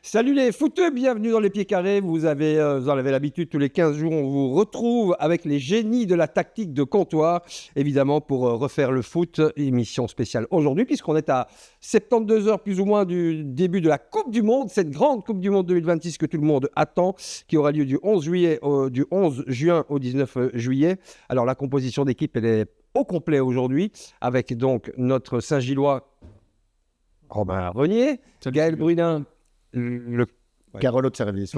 Salut les footeux, bienvenue dans les pieds carrés. Vous en avez l'habitude, tous les 15 jours, on vous retrouve avec les génies de la tactique de comptoir, évidemment pour refaire le foot. Émission spéciale aujourd'hui, puisqu'on est à 72 heures plus ou moins du début de la Coupe du Monde, cette grande Coupe du Monde 2026 que tout le monde attend, qui aura lieu du 11 juin au 19 juillet. Alors la composition d'équipe, elle est au complet aujourd'hui, avec donc notre Saint-Gillois Romain Renier, Gaël Brunin, Carole de service.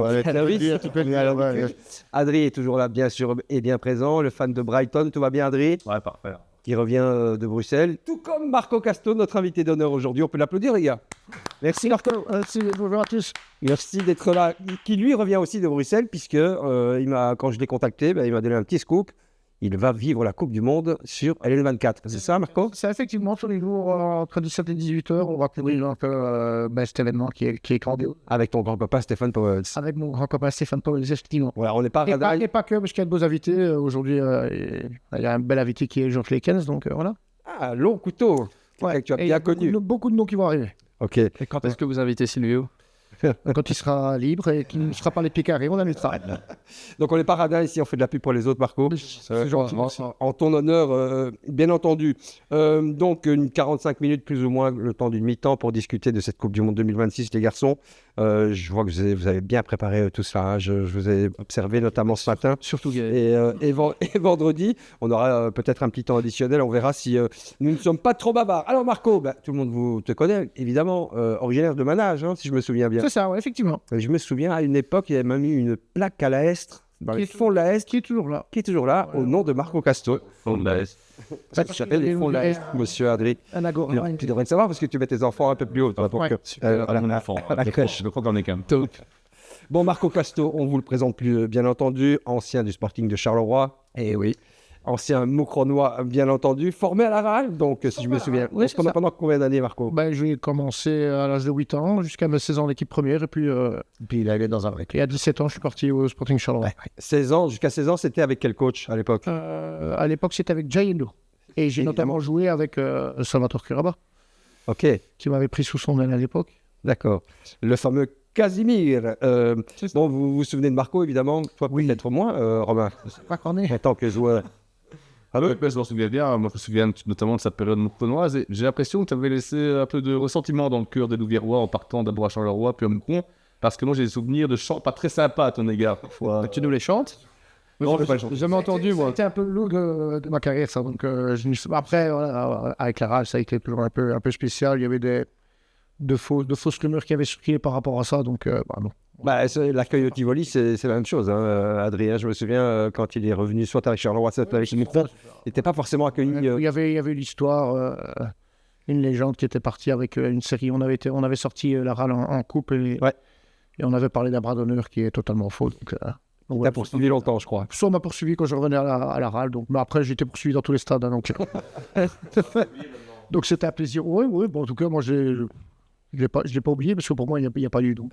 Adri est toujours là, bien sûr, et bien présent. Le fan de Brighton, tout va bien, Adri? Ouais, parfait. Qui revient de Bruxelles. Tout comme Marco Casto, notre invité d'honneur aujourd'hui. On peut l'applaudir, les gars. Merci Marco. Bonjour à tous. Merci d'être là. Qui lui revient aussi de Bruxelles, puisque quand je l'ai contacté, il m'a donné un petit scoop. Il va vivre la Coupe du Monde sur LN24. C'est ça, Marco? C'est effectivement sur les jours entre 17 et 18 heures. On va couvrir un peu cet événement qui est grandiose. Avec ton grand-papa Stéphane Powell. Avec mon grand-papa Stéphane Powell, effectivement. Voilà, on n'est pas et pas que, parce qu'il y a de beaux invités. Aujourd'hui, il y a un bel invité qui est Georges Lekens, donc voilà. Ah, long couteau. Ouais, que tu as bien connu. Beaucoup de noms qui vont arriver. Ok. Et quand est-ce que vous invitez Silvio? Quand il sera libre et qu'il ne sera pas les pieds carrés, on invitera. Donc on n'est pas radin ici, on fait de la pub pour les autres, Marco. C'est gentil. En ton honneur, bien entendu. Donc une 45 minutes plus ou moins, le temps d'une mi-temps pour discuter de cette Coupe du Monde 2026, les garçons. Je vois que vous avez bien préparé tout ça. Hein. Je vous ai observé notamment ce matin. Surtout Gaël. Et vendredi, on aura peut-être un petit temps additionnel. On verra si nous ne sommes pas trop bavards. Alors Marco, tout le monde te connaît, évidemment, originaire de Manage, hein, si je me souviens bien. C'est ça, ouais, effectivement. Je me souviens, à une époque, il y avait même eu une plaque à la Estre, dans les fonds de la Estre, Qui est toujours là. au nom de Marco Casto. Fond de la S. Ça s'appelle les fonds de la Estre, monsieur Adri. Un agora. Tu devrais le savoir parce que tu mets tes enfants un peu plus haut. Un enfant. la crèche. Je crois qu'on est quand même. Bon, Marco Casto, on vous le présente plus, bien entendu, ancien du Sporting de Charleroi. Eh oui. Ancien Moucronois, bien entendu, formé à la RAL, donc si je me souviens. Oui, Pendant combien d'années, Marco? J'ai commencé à l'âge de 8 ans, jusqu'à mes 16 ans en équipe première, et puis il allait dans un vrai. et à 17 ans, je suis parti au Sporting Charleroi. 16 ans, jusqu'à 16 ans, c'était avec quel coach à l'époque? À l'époque, c'était avec Jayendo. Et j'ai notamment joué avec Salvatore Curaba, Ok, qui m'avait pris sous son aile à l'époque. d'accord. Le fameux Casimir. Bon, vous vous souvenez de Marco, évidemment. Toi, peut-être moins, Romain, Pas qu'on est. en tant que joueur. Ah oui, je m'en souviens bien. Moi, je me souviens notamment de sa période moucronoise. Et j'ai l'impression que tu avais laissé un peu de ressentiment dans le cœur des Louviérois en partant d'abord à Charleroi, puis à Moucron. Parce que moi, j'ai des souvenirs de chants pas très sympas à ton égard, parfois. Tu nous les chantes? Non, je pas le chanter. J'ai jamais entendu, moi. C'était un peu lourd de ma carrière, ça. Donc, après, voilà, avec la rage, ça a été toujours un peu spécial. Il y avait de fausses rumeurs qui avaient circulé par rapport à ça. Donc, bon. L'accueil au Tivoli, c'est la même chose. Hein. Adrien, je me souviens, quand il est revenu soit avec Charleroi, soit avec Moucron, il n'était pas forcément accueilli. Il y avait l'histoire, une légende qui était partie avec une série. On avait sorti la RAL en coupe et on avait parlé d'un bras d'honneur qui est totalement faux. Donc, t'as poursuivi longtemps, je crois. Ça m'a poursuivi quand je revenais à la RAL. Mais après, j'étais poursuivi dans tous les stades. Hein, donc c'était un plaisir. Oui. Bon, en tout cas, moi, je ne l'ai pas oublié parce que pour moi, il n'y a pas eu donc.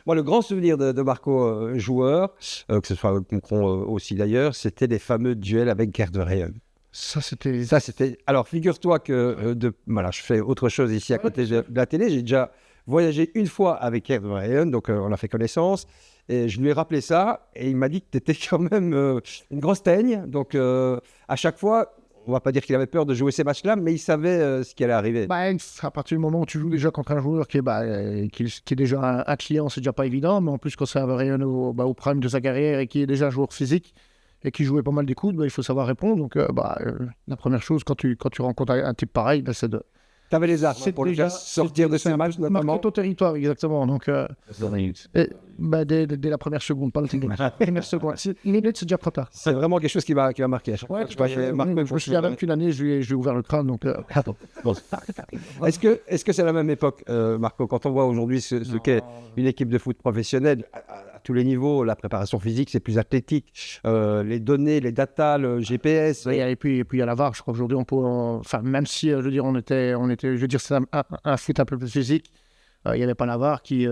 Moi, le grand souvenir de Marco, joueur, que ce soit Moucron aussi d'ailleurs, c'était les fameux duels avec Gerd de Rhein. Ça, c'était... Alors, figure-toi que je fais autre chose ici à côté de la télé. J'ai déjà voyagé une fois avec Gerd de Rhein, donc on a fait connaissance. Et je lui ai rappelé ça, et il m'a dit que tu étais quand même une grosse teigne. Donc, à chaque fois, on va pas dire qu'il avait peur de jouer ces matchs-là, mais il savait ce qui allait arriver. À partir du moment où tu joues déjà contre un joueur qui est déjà un client, c'est déjà pas évident. Mais en plus, quand ça avait rien au prime de sa carrière et qui est déjà un joueur physique et qui jouait pas mal des coups, il faut savoir répondre. Donc, la première chose, quand tu rencontres un type pareil, c'est de... T'avais les armes pour déjà sortir de ce match, notamment. Marquer ton territoire, exactement. Donc, dès la première seconde, pas la première seconde. Une minute, c'est déjà trop tard. C'est vraiment quelque chose qui m'a marqué. À chaque fois. Je me souviens même qu'une année, je lui ai ouvert le crâne. Donc, Est-ce que c'est la même époque, Marco, quand on voit aujourd'hui ce qu'est une équipe de foot professionnelle à tous les niveaux, la préparation physique, c'est plus athlétique, les données, les datas, le GPS. Et puis il y a la VAR. Je crois qu'aujourd'hui, on peut, même si, c'est un foot un peu plus physique. Il n'y avait pas la VAR qui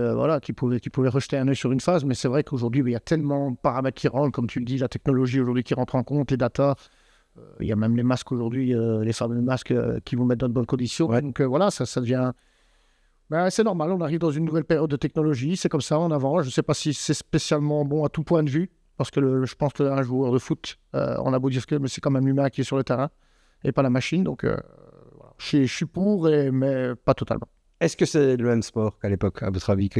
pouvait rejeter un œil sur une phase, mais c'est vrai qu'aujourd'hui, il y a tellement de paramètres qui rentrent, comme tu le dis, la technologie aujourd'hui qui rentre en compte, les datas. Il y a même les masques aujourd'hui, les fameux masques qui vous mettent dans de bonnes conditions. Donc ça devient... Ben, c'est normal, on arrive dans une nouvelle période de technologie, c'est comme ça, en avant. Je ne sais pas si c'est spécialement bon à tout point de vue, parce que je pense qu'un joueur de foot, on a beau dire que mais c'est quand même l'humain qui est sur le terrain, et pas la machine. Donc, voilà. Je suis pour, mais pas totalement. Est-ce que c'est le même sport qu'à l'époque, à votre avis?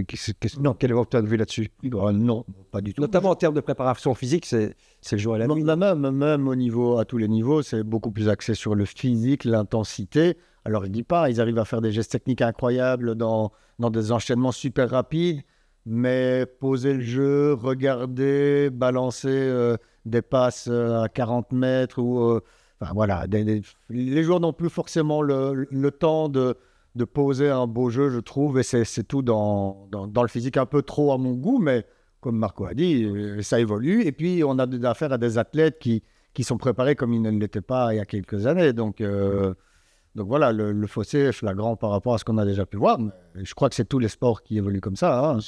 Non, quel est votre point de vue là-dessus? Non, pas du tout. Notamment en termes de préparation physique, c'est le jour et la nuit. Même au niveau, à tous les niveaux, c'est beaucoup plus axé sur le physique, l'intensité. Alors, je dis pas, ils arrivent à faire des gestes techniques incroyables dans des enchaînements super rapides, mais poser le jeu, regarder, balancer des passes à 40 mètres ou... enfin, voilà, les joueurs n'ont plus forcément le temps de poser un beau jeu, je trouve, et c'est tout dans le physique, un peu trop à mon goût, mais comme Marco a dit, ça évolue, et puis on a affaire à des athlètes qui sont préparés comme ils ne l'étaient pas il y a quelques années, donc voilà, le fossé est flagrant par rapport à ce qu'on a déjà pu voir, mais je crois que c'est tous les sports qui évoluent comme ça. Hein.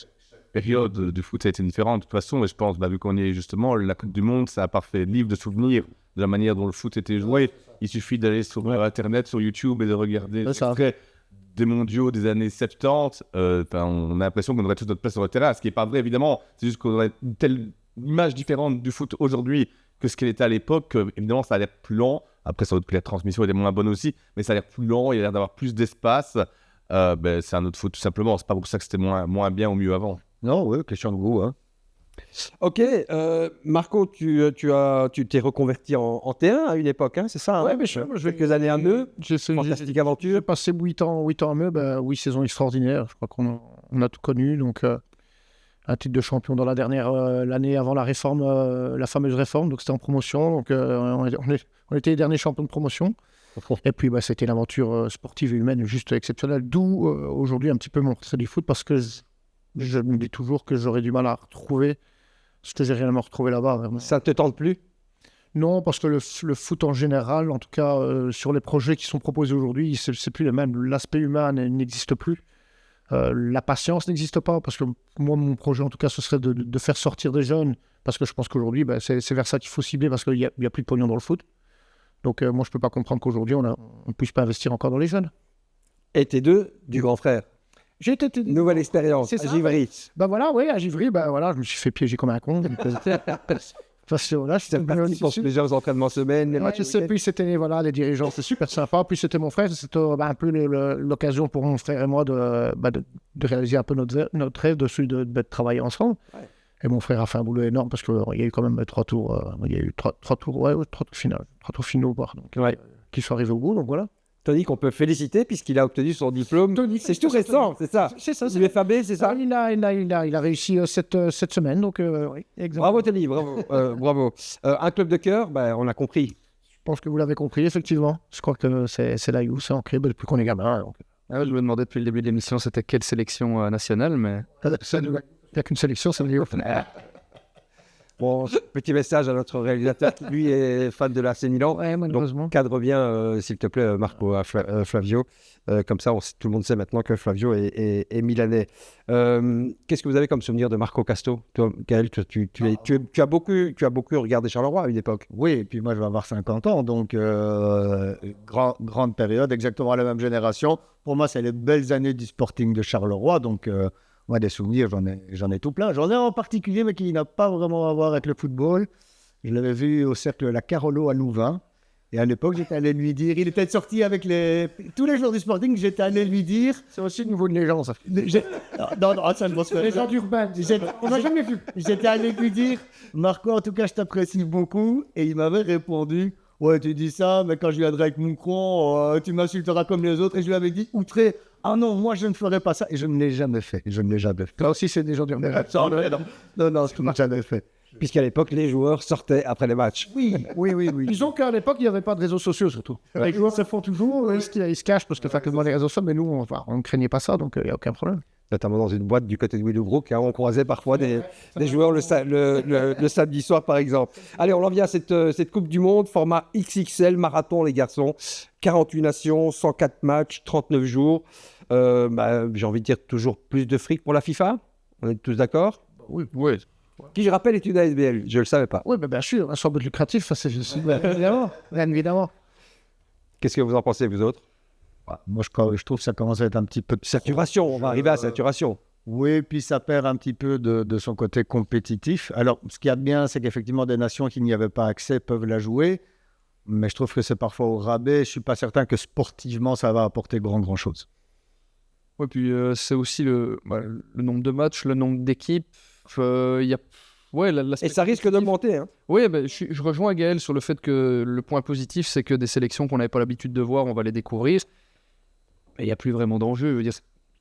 La période du foot a été différente de toute façon, et je pense, vu qu'on y est justement, la Coupe du Monde, ça a parfait livre de souvenirs de la manière dont le foot était joué. Il suffit d'aller sur Internet, sur YouTube et de regarder des mondiaux des années 70. On a l'impression qu'on aurait toute notre place sur le terrain, ce qui n'est pas vrai évidemment. C'est juste qu'on aurait une telle image différente du foot aujourd'hui que ce qu'elle était à l'époque. Évidemment, ça a l'air plus lent. Après, sans doute que la transmission était moins bonne aussi, mais ça a l'air plus lent, il y a l'air d'avoir plus d'espace. C'est un autre foot tout simplement. C'est pas pour ça que c'était moins bien ou mieux avant. Non, oui, question de goût. Hein. Ok, Marco, tu t'es reconverti en T1 à une époque, hein, c'est ça? Ouais, hein, mais je quelques années à Meux, j'ai fantastique aventure. J'ai passé 8 ans à Meux, 8 saisons extraordinaires. Je crois qu'on a tout connu. Donc, un titre de champion dans l'année avant la réforme, la fameuse réforme. Donc, c'était en promotion. Donc, on était les derniers champions de promotion. Et puis, c'était une aventure sportive et humaine juste exceptionnelle. D'où, aujourd'hui, un petit peu mon retrait du foot parce que je me dis toujours que j'aurais du mal à retrouver ce que j'ai réellement retrouvé là-bas. Vraiment. Ça ne te tente plus? Non, parce que le foot en général, en tout cas sur les projets qui sont proposés aujourd'hui, c'est plus le même. L'aspect humain n'existe plus. La patience n'existe pas, parce que moi, mon projet, en tout cas, ce serait de faire sortir des jeunes, parce que je pense qu'aujourd'hui, c'est vers ça qu'il faut cibler, parce qu'il n'y a plus de pognon dans le foot. Donc, moi, je ne peux pas comprendre qu'aujourd'hui, on ne puisse pas investir encore dans les jeunes. Et t'es du grand frère. J'ai été... Nouvelle expérience à Givry. Voilà, oui, à Givry, je me suis fait piéger comme un con. Parce que là, c'était parti pour plusieurs entraînements semaine. Je sais, puis c'était les dirigeants, c'est super sympa. Puis c'était mon frère, c'était un peu l'occasion pour mon frère et moi de réaliser un peu notre rêve de travailler ensemble. Ouais. Et mon frère a fait un boulot énorme parce qu'il y a eu quand même 3 tours. Il y a eu 3 tours finaux, qui sont arrivés au bout. Donc voilà. Tony, qu'on peut féliciter puisqu'il a obtenu son diplôme. Tony, c'est tout récent, c'est ça? C'est ça. C'est l'UFAB, c'est ça? Il a réussi cette semaine, donc oui, exactement. Bravo Tony, bravo. Bravo. Un club de cœur, on a compris. Je pense que vous l'avez compris, effectivement. Je crois que c'est là où c'est ancré depuis qu'on est gamin. Donc. Je me demandais depuis le début de l'émission c'était quelle sélection nationale, mais... Il n'y a qu'une sélection, c'est le Bon, petit message à notre réalisateur qui, lui, est fan de l'AC Milan. Ouais, malheureusement. Donc, cadre bien, s'il te plaît, Marco, à Flavio. Comme ça, tout le monde sait maintenant que Flavio est milanais. Qu'est-ce que vous avez comme souvenir de Marco Casto? Toi, Gaël, tu as beaucoup regardé Charleroi à une époque. Oui, et puis moi, je vais avoir 50 ans, donc grande période, exactement la même génération. Pour moi, c'est les belles années du Sporting de Charleroi, donc... Moi, des souvenirs, j'en ai tout plein. J'en ai en particulier, mais qui n'a pas vraiment à voir avec le football. Je l'avais vu au cercle La Carolo à Louvain. Et à l'époque, j'étais allé lui dire... Il était sorti avec tous les joueurs du Sporting, j'étais allé lui dire... C'est aussi le niveau de légende, ça. Non, ça ne va se faire. Légende urbaine. On n'a jamais vu. J'étais allé lui dire, Marco, en tout cas, je t'apprécie beaucoup. Et il m'avait répondu... Ouais, tu dis ça, mais quand je viendrai avec Moucron, tu m'insulteras comme les autres. Et je lui avais dit, outré, ah non, moi je ne ferai pas ça. Et je ne l'ai jamais fait. Là aussi, c'est des gens du Non, je ne l'ai jamais fait. Puisqu'à l'époque, les joueurs sortaient après les matchs. Oui. Disons qu'à l'époque, il n'y avait pas de réseaux sociaux, surtout. Les joueurs se font toujours, ils se cachent parce que facilement les réseaux sociaux, mais nous, on ne craignait pas ça, donc il n'y a aucun problème. Notamment dans une boîte du côté de Willowbrook, on croisait parfois des joueurs le samedi soir, par exemple. Allez, on en vient à cette Coupe du Monde, format XXL, marathon, les garçons. 48 nations, 104 matchs, 39 jours. J'ai envie de dire toujours plus de fric pour la FIFA. On est tous d'accord? Oui. Qui, je rappelle, est une ASBL. Je ne le savais pas. Oui, bien sûr, un but lucratif, c'est évidemment. Qu'est-ce que vous en pensez, vous autres? Moi, je trouve que ça commence à être un petit peu... Saturation, on va arriver à saturation. Oui, puis ça perd un petit peu de son côté compétitif. Alors, ce qu'il y a de bien, c'est qu'effectivement, des nations qui n'y avaient pas accès peuvent la jouer. Mais je trouve que c'est parfois au rabais. Je ne suis pas certain que sportivement, ça va apporter grand chose. Ouais, puis c'est aussi le nombre de matchs, le nombre d'équipes. Il y a... Ouais, Et ça risque d'augmenter. Hein. Oui, je rejoins Gaël sur le fait que le point positif, c'est que des sélections qu'on n'avait pas l'habitude de voir, on va les découvrir. Mais il n'y a plus vraiment d'enjeu. Je veux dire,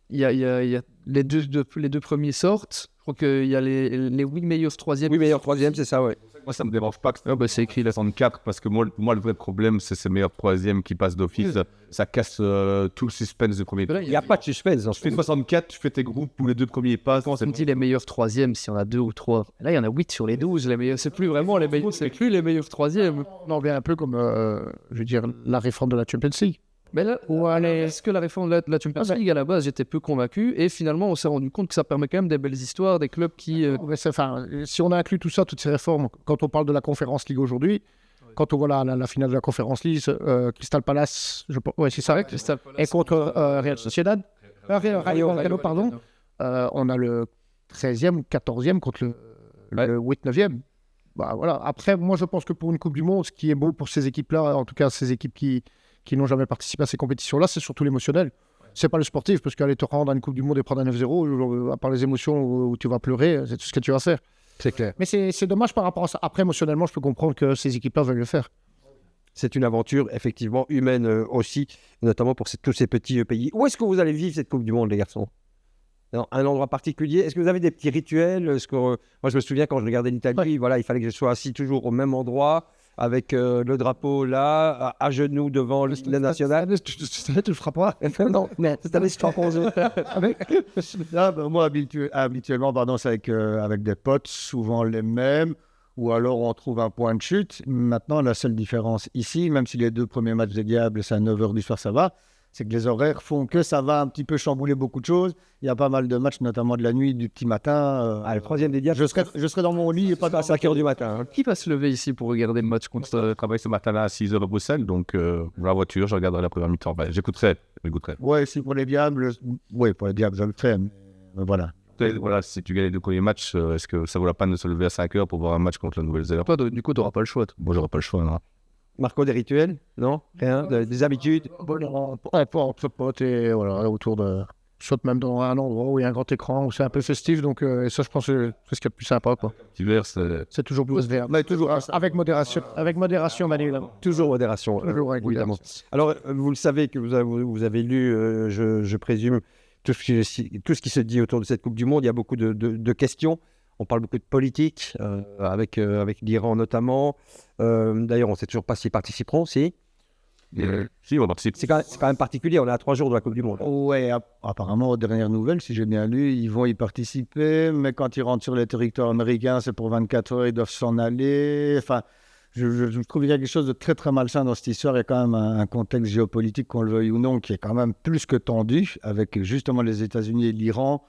il y a les deux premiers sortent. Je crois qu'il y a les 8 meilleurs troisièmes. 8 meilleurs troisièmes, c'est ça, ouais. Moi, ça me dérange pas que c'est écrit là. 64, parce que moi, le vrai problème, c'est ces meilleurs troisièmes qui passent d'office. Ça casse tout le suspense du premier. Il n'y a pas de suspense. Tu fais 64, tu fais tes groupes où les deux premiers passent. On dit les meilleurs troisièmes, s'il y en a 2 ou 3. Là, il y en a 8 sur les 12. Les meilleurs, c'est plus vraiment les meilleurs, c'est plus les meilleurs troisièmes. On en revient un peu comme, je veux dire, la réforme de la Champions League. Mais là, est-ce que la réforme de la Champions League, à la base, j'étais peu convaincu. Et finalement, on s'est rendu compte que ça permet quand même des belles histoires, des clubs qui... Si on a inclus tout ça, toutes ces réformes, quand on parle de la Conference League aujourd'hui, quand on voit la finale de la Conference League, Crystal Palace, c'est ça, Crystal Palace, et contre Real Sociedad, Rayo Vallecano, pardon, on a le 13e ou 14e contre le 8-9e. Bah, voilà. Après, moi, je pense que pour une Coupe du Monde, ce qui est beau pour ces équipes-là, en tout cas ces équipes qui n'ont jamais participé à ces compétitions-là, c'est surtout l'émotionnel. C'est pas le sportif, parce qu'aller te rendre à une Coupe du Monde et prendre un 9-0, à part les émotions où tu vas pleurer, c'est tout ce que tu vas faire. C'est clair. Mais c'est dommage par rapport à ça. Après, émotionnellement, je peux comprendre que ces équipes-là veulent le faire. C'est une aventure, effectivement, humaine aussi, notamment pour tous ces petits pays. Où est-ce que vous allez vivre cette Coupe du Monde, les garçons ? Dans un endroit particulier ? Est-ce que vous avez des petits rituels ? Moi, je me souviens quand je regardais l'Italie, voilà, il fallait que je sois assis toujours au même endroit, avec le drapeau là, à genoux devant le stade national. Tu le feras pas. Non, mais cette année, je t'en pose. Moi, habituellement, c'est avec des potes, souvent les mêmes, ou alors on trouve un point de chute. Maintenant, la seule différence ici, même si les 2 premiers matchs des Diables, c'est à 9h du soir, ça va, c'est que les horaires font que ça va un petit peu chambouler beaucoup de choses. Il y a pas mal de matchs, notamment de la nuit, du petit matin. Le 3e des Diables, je serai dans mon lit et pas à 5h du matin. Hein. Qui va se lever ici pour regarder le match contre... Je travaille ce matin-là à 6h à Bruxelles, donc la voiture, je regarderai la première mi-temps. J'écouterai. Ouais, si pour les Diables, je le ferai. Mais voilà. Voilà, si tu gagnes les 2 premiers matchs, est-ce que ça vaut la peine de se lever à 5h pour voir un match contre la Nouvelle-Zélande ? Toi, du coup, tu n'auras pas le choix. Moi, j'aurai pas le choix, non. Marco, des rituels ? Non ? Rien ? Des habitudes ? Pour potes et voilà, autour de... Soit même dans un endroit où il y a un grand écran, où c'est un peu festif. Donc, ça, je pense que c'est ce qui est le plus sympa, quoi. C'est toujours plus vert. Mais toujours avec modération. Avec modération, Manu. Toujours modération, évidemment. Alors, vous le savez que vous avez lu, je présume, tout ce qui se dit autour de cette Coupe du Monde. Il y a beaucoup de questions. On parle beaucoup de politique, avec l'Iran notamment. D'ailleurs, on ne sait toujours pas s'ils participeront, si. Si, on participe. C'est quand même particulier, on est à 3 jours de la Coupe du Monde. Oui, apparemment, aux dernières nouvelles, si j'ai bien lu, ils vont y participer, mais quand ils rentrent sur le territoire américain, c'est pour 24 heures, ils doivent s'en aller. Enfin, je trouve qu'il y a quelque chose de très très malsain dans cette histoire. Il y a quand même un contexte géopolitique, qu'on le veuille ou non, qui est quand même plus que tendu, avec justement les États-Unis et l'Iran,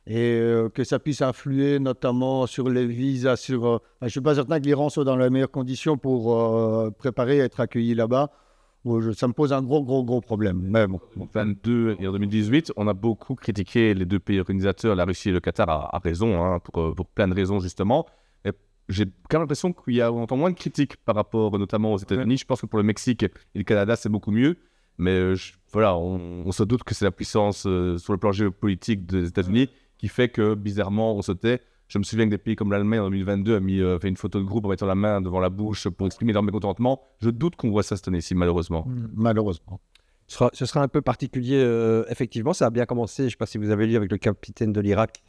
et que ça puisse influer notamment sur les visas. Je ne suis pas certain que l'Iran soit dans les meilleures conditions pour préparer à être accueilli là-bas. Ça me pose un gros problème. Mais bon. En 2022 et en 2018, on a beaucoup critiqué les 2 pays organisateurs, la Russie et le Qatar, à raison, hein, pour plein de raisons justement. Et j'ai quand même l'impression qu'il y a entend moins de critiques par rapport notamment aux États-Unis. Je pense que pour le Mexique et le Canada, c'est beaucoup mieux. Mais voilà, on se doute que c'est la puissance sur le plan géopolitique des États-Unis qui fait que bizarrement on se tait. Je me souviens que des pays comme l'Allemagne en 2022 a fait une photo de groupe en mettant la main devant la bouche pour exprimer leur mécontentement. Je doute qu'on voit ça cette année-ci, malheureusement. Malheureusement. Ce sera un peu particulier, effectivement. Ça a bien commencé, je ne sais pas si vous avez lu, avec le capitaine de l'Irak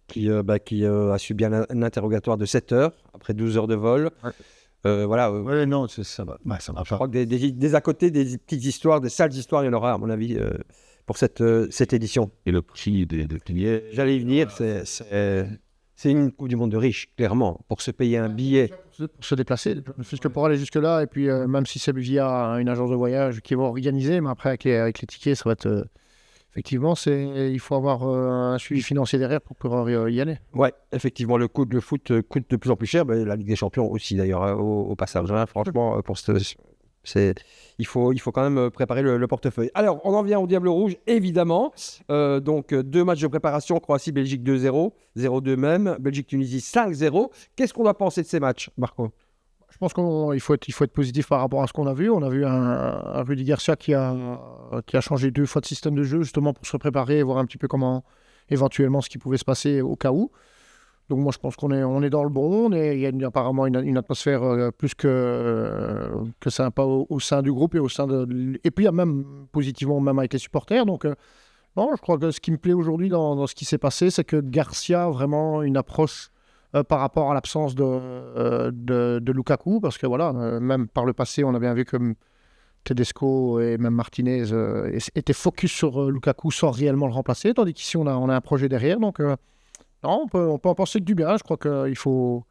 qui a subi un interrogatoire de 7 heures, après 12 heures de vol. Ouais. Voilà. Oui, non, ça va. Ouais, ça va Je pas. crois que des à côté, des petites histoires, des sales histoires, il y en aura, à mon avis, pour cette édition. Et le prix des billets. J'allais y venir, c'est une Coupe du Monde de riches, clairement. Pour se payer un billet. Pour se déplacer, puisque pour aller jusque-là, et puis même si c'est via une agence de voyage qui va organiser, mais après avec les tickets, ça va être... effectivement, il faut avoir un suivi financier derrière pour pouvoir y aller. Ouais, effectivement, le foot coûte de plus en plus cher. La Ligue des Champions aussi, d'ailleurs, au passage. Hein, franchement, pour cette Il faut quand même préparer le portefeuille. Alors, on en vient au Diable Rouge, évidemment. Donc, 2 matchs de préparation, Croatie-Belgique 2-0, 0-2 même, Belgique-Tunisie 5-0. Qu'est-ce qu'on doit penser de ces matchs, Marco? Je pense qu'il faut être positif par rapport à ce qu'on a vu. On a vu un Rudy Garcia qui a changé 2 fois de système de jeu justement pour se préparer et voir un petit peu comment éventuellement ce qui pouvait se passer au cas où. Donc moi je pense qu'on est dans le bon. Il y a apparemment une atmosphère plus que sympa au sein du groupe et et puis il y a même positivement même avec les supporters. Donc non, je crois que ce qui me plaît aujourd'hui dans ce qui s'est passé, c'est que Garcia a vraiment une approche par rapport à l'absence de Lukaku, parce que voilà, même par le passé, on a bien vu que Tedesco et même Martinez étaient focus sur Lukaku sans réellement le remplacer, tandis qu'ici, on a un projet derrière. Donc, non, on peut en penser que du bien. Je crois qu'il faut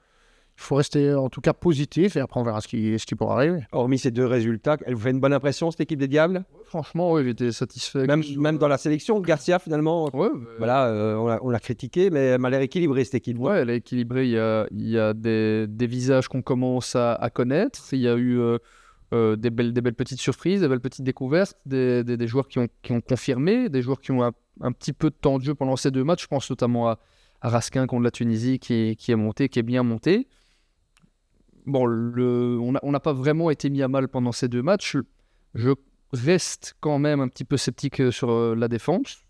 rester en tout cas positif, et après, on verra ce qui pourra arriver. Hormis ces 2 résultats, elle vous fait une bonne impression, cette équipe des Diables? Franchement, oui, j'étais satisfait. Même dans la sélection, Garcia, finalement, Ouais, voilà, on l'a critiqué, mais elle m'a l'air équilibrée, cette équipe. ouais, elle est équilibrée. Il y a des visages qu'on commence à connaître. Il y a eu des belles petites surprises, des belles petites découvertes, des joueurs qui ont confirmé, des joueurs qui ont un petit peu de temps de jeu pendant ces 2 matchs. Je pense notamment à Raskin contre la Tunisie qui est monté, qui est bien monté. Bon, on n'a pas vraiment été mis à mal pendant ces 2 matchs. Je reste quand même un petit peu sceptique sur la défense.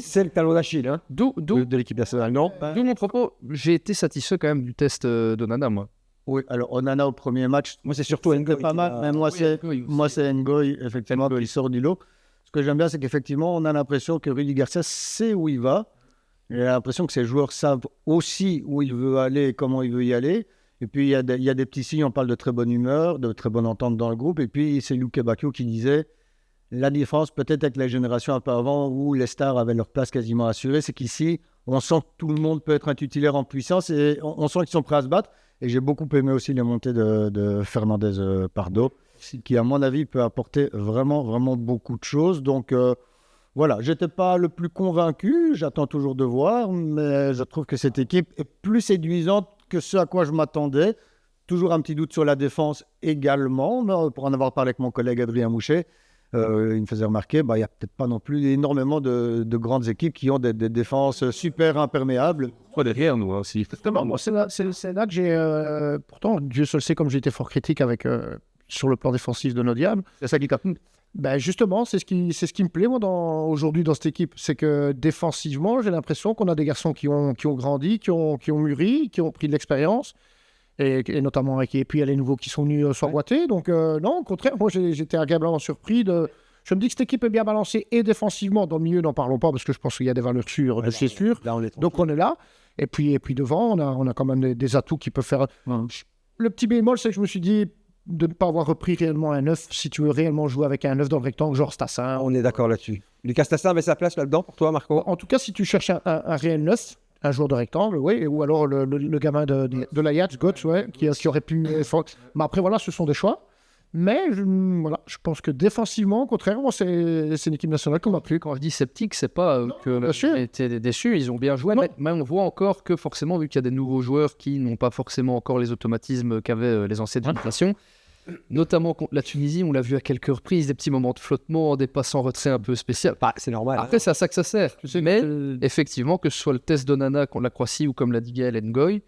C'est le talon d'Achille D'où de l'équipe nationale, non? D'où mon propos, j'ai été satisfait quand même du test d'Onana, moi. Oui, alors Onana au premier match, Moi, c'est surtout c'était pas mal. Mais moi, c'est Ngoy, effectivement, qui sort du lot. Ce que j'aime bien, c'est qu'effectivement, on a l'impression que Rudy Garcia sait où il va. J'ai l'impression que ces joueurs savent aussi où il veut aller et comment il veut y aller. Et puis, il y a des petits signes, on parle de très bonne humeur, de très bonne entente dans le groupe. Et puis, c'est Luke Bacchio qui disait, la différence peut-être avec la génération un peu avant, où les stars avaient leur place quasiment assurée, c'est qu'ici, on sent que tout le monde peut être un titulaire en puissance et on sent qu'ils sont prêts à se battre. Et j'ai beaucoup aimé aussi les montées de Fernandez Pardo, qui, à mon avis, peut apporter vraiment, vraiment beaucoup de choses. Donc, voilà, je n'étais pas le plus convaincu, j'attends toujours de voir, mais je trouve que cette équipe est plus séduisante que ce à quoi je m'attendais. Toujours un petit doute sur la défense également, mais pour en avoir parlé avec mon collègue Adrien Mouchet, il me faisait remarquer, il n'y a peut-être pas non plus énormément de grandes équipes qui ont des défenses super imperméables. Derrière nous aussi. Moi, c'est là que j'ai... pourtant, Dieu seul sait comme j'ai été fort critique sur le plan défensif de nos Diables. C'est ça qui t'a plu. Ben justement, c'est ce qui me plaît moi aujourd'hui dans cette équipe, c'est que défensivement, j'ai l'impression qu'on a des garçons qui ont grandi, qui ont mûri, qui ont pris de l'expérience, et notamment et puis il y a les nouveaux qui sont venus s'emboîter. Donc non, au contraire, moi j'étais agréablement surpris Je me dis que cette équipe est bien balancée et défensivement. Dans le milieu, n'en parlons pas parce que je pense qu'il y a des valeurs sûres, c'est sûr. Donc on est là. Et puis devant, on a quand même des atouts qui peuvent faire. Le petit bémol, c'est que je me suis dit de ne pas avoir repris réellement un 9 si tu veux réellement jouer avec un 9 dans le rectangle, genre Stassin. On est d'accord là-dessus. Lucas Stassin avait sa place là-dedans pour toi, Marco? En tout cas, si tu cherches un réel 9, un joueur de rectangle, oui, ou alors le gamin de l'Ajax, Götze, ouais, qui aurait pu... Mais après, voilà, ce sont des choix. Mais je pense que défensivement, contrairement, c'est une équipe nationale qui m'a plu. Quand je dis sceptique, c'est pas que j'ai été déçu, ils ont bien joué, mais on voit encore que forcément, vu qu'il y a des nouveaux joueurs qui n'ont pas forcément encore les automatismes qu'avaient les anciennes générations, notamment contre la Tunisie, on l'a vu à quelques reprises, des petits moments de flottement, des passes en retrait un peu spécial. C'est normal. Après, c'est à ça que ça sert. Mais effectivement, que ce soit le test d'Onana contre la Croatie ou comme l'a dit Gaël Ngoy,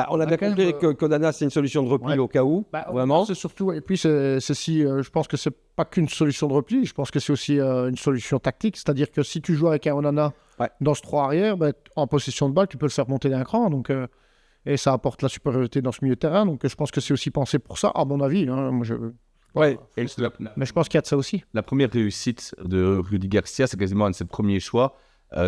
on a bien compris que Onana, c'est une solution de repli au cas où. Vraiment. C'est surtout, et puis je pense que c'est pas qu'une solution de repli, je pense que c'est aussi une solution tactique. C'est-à-dire que si tu joues avec un Onana dans ce 3 arrière, en possession de balle, tu peux le faire monter d'un cran. Donc, et ça apporte la supériorité dans ce milieu de terrain. Donc je pense que c'est aussi pensé pour ça, à mon avis. Mais je pense qu'il y a de ça aussi. La première réussite de Rudy Garcia, c'est quasiment un de ses premiers choix,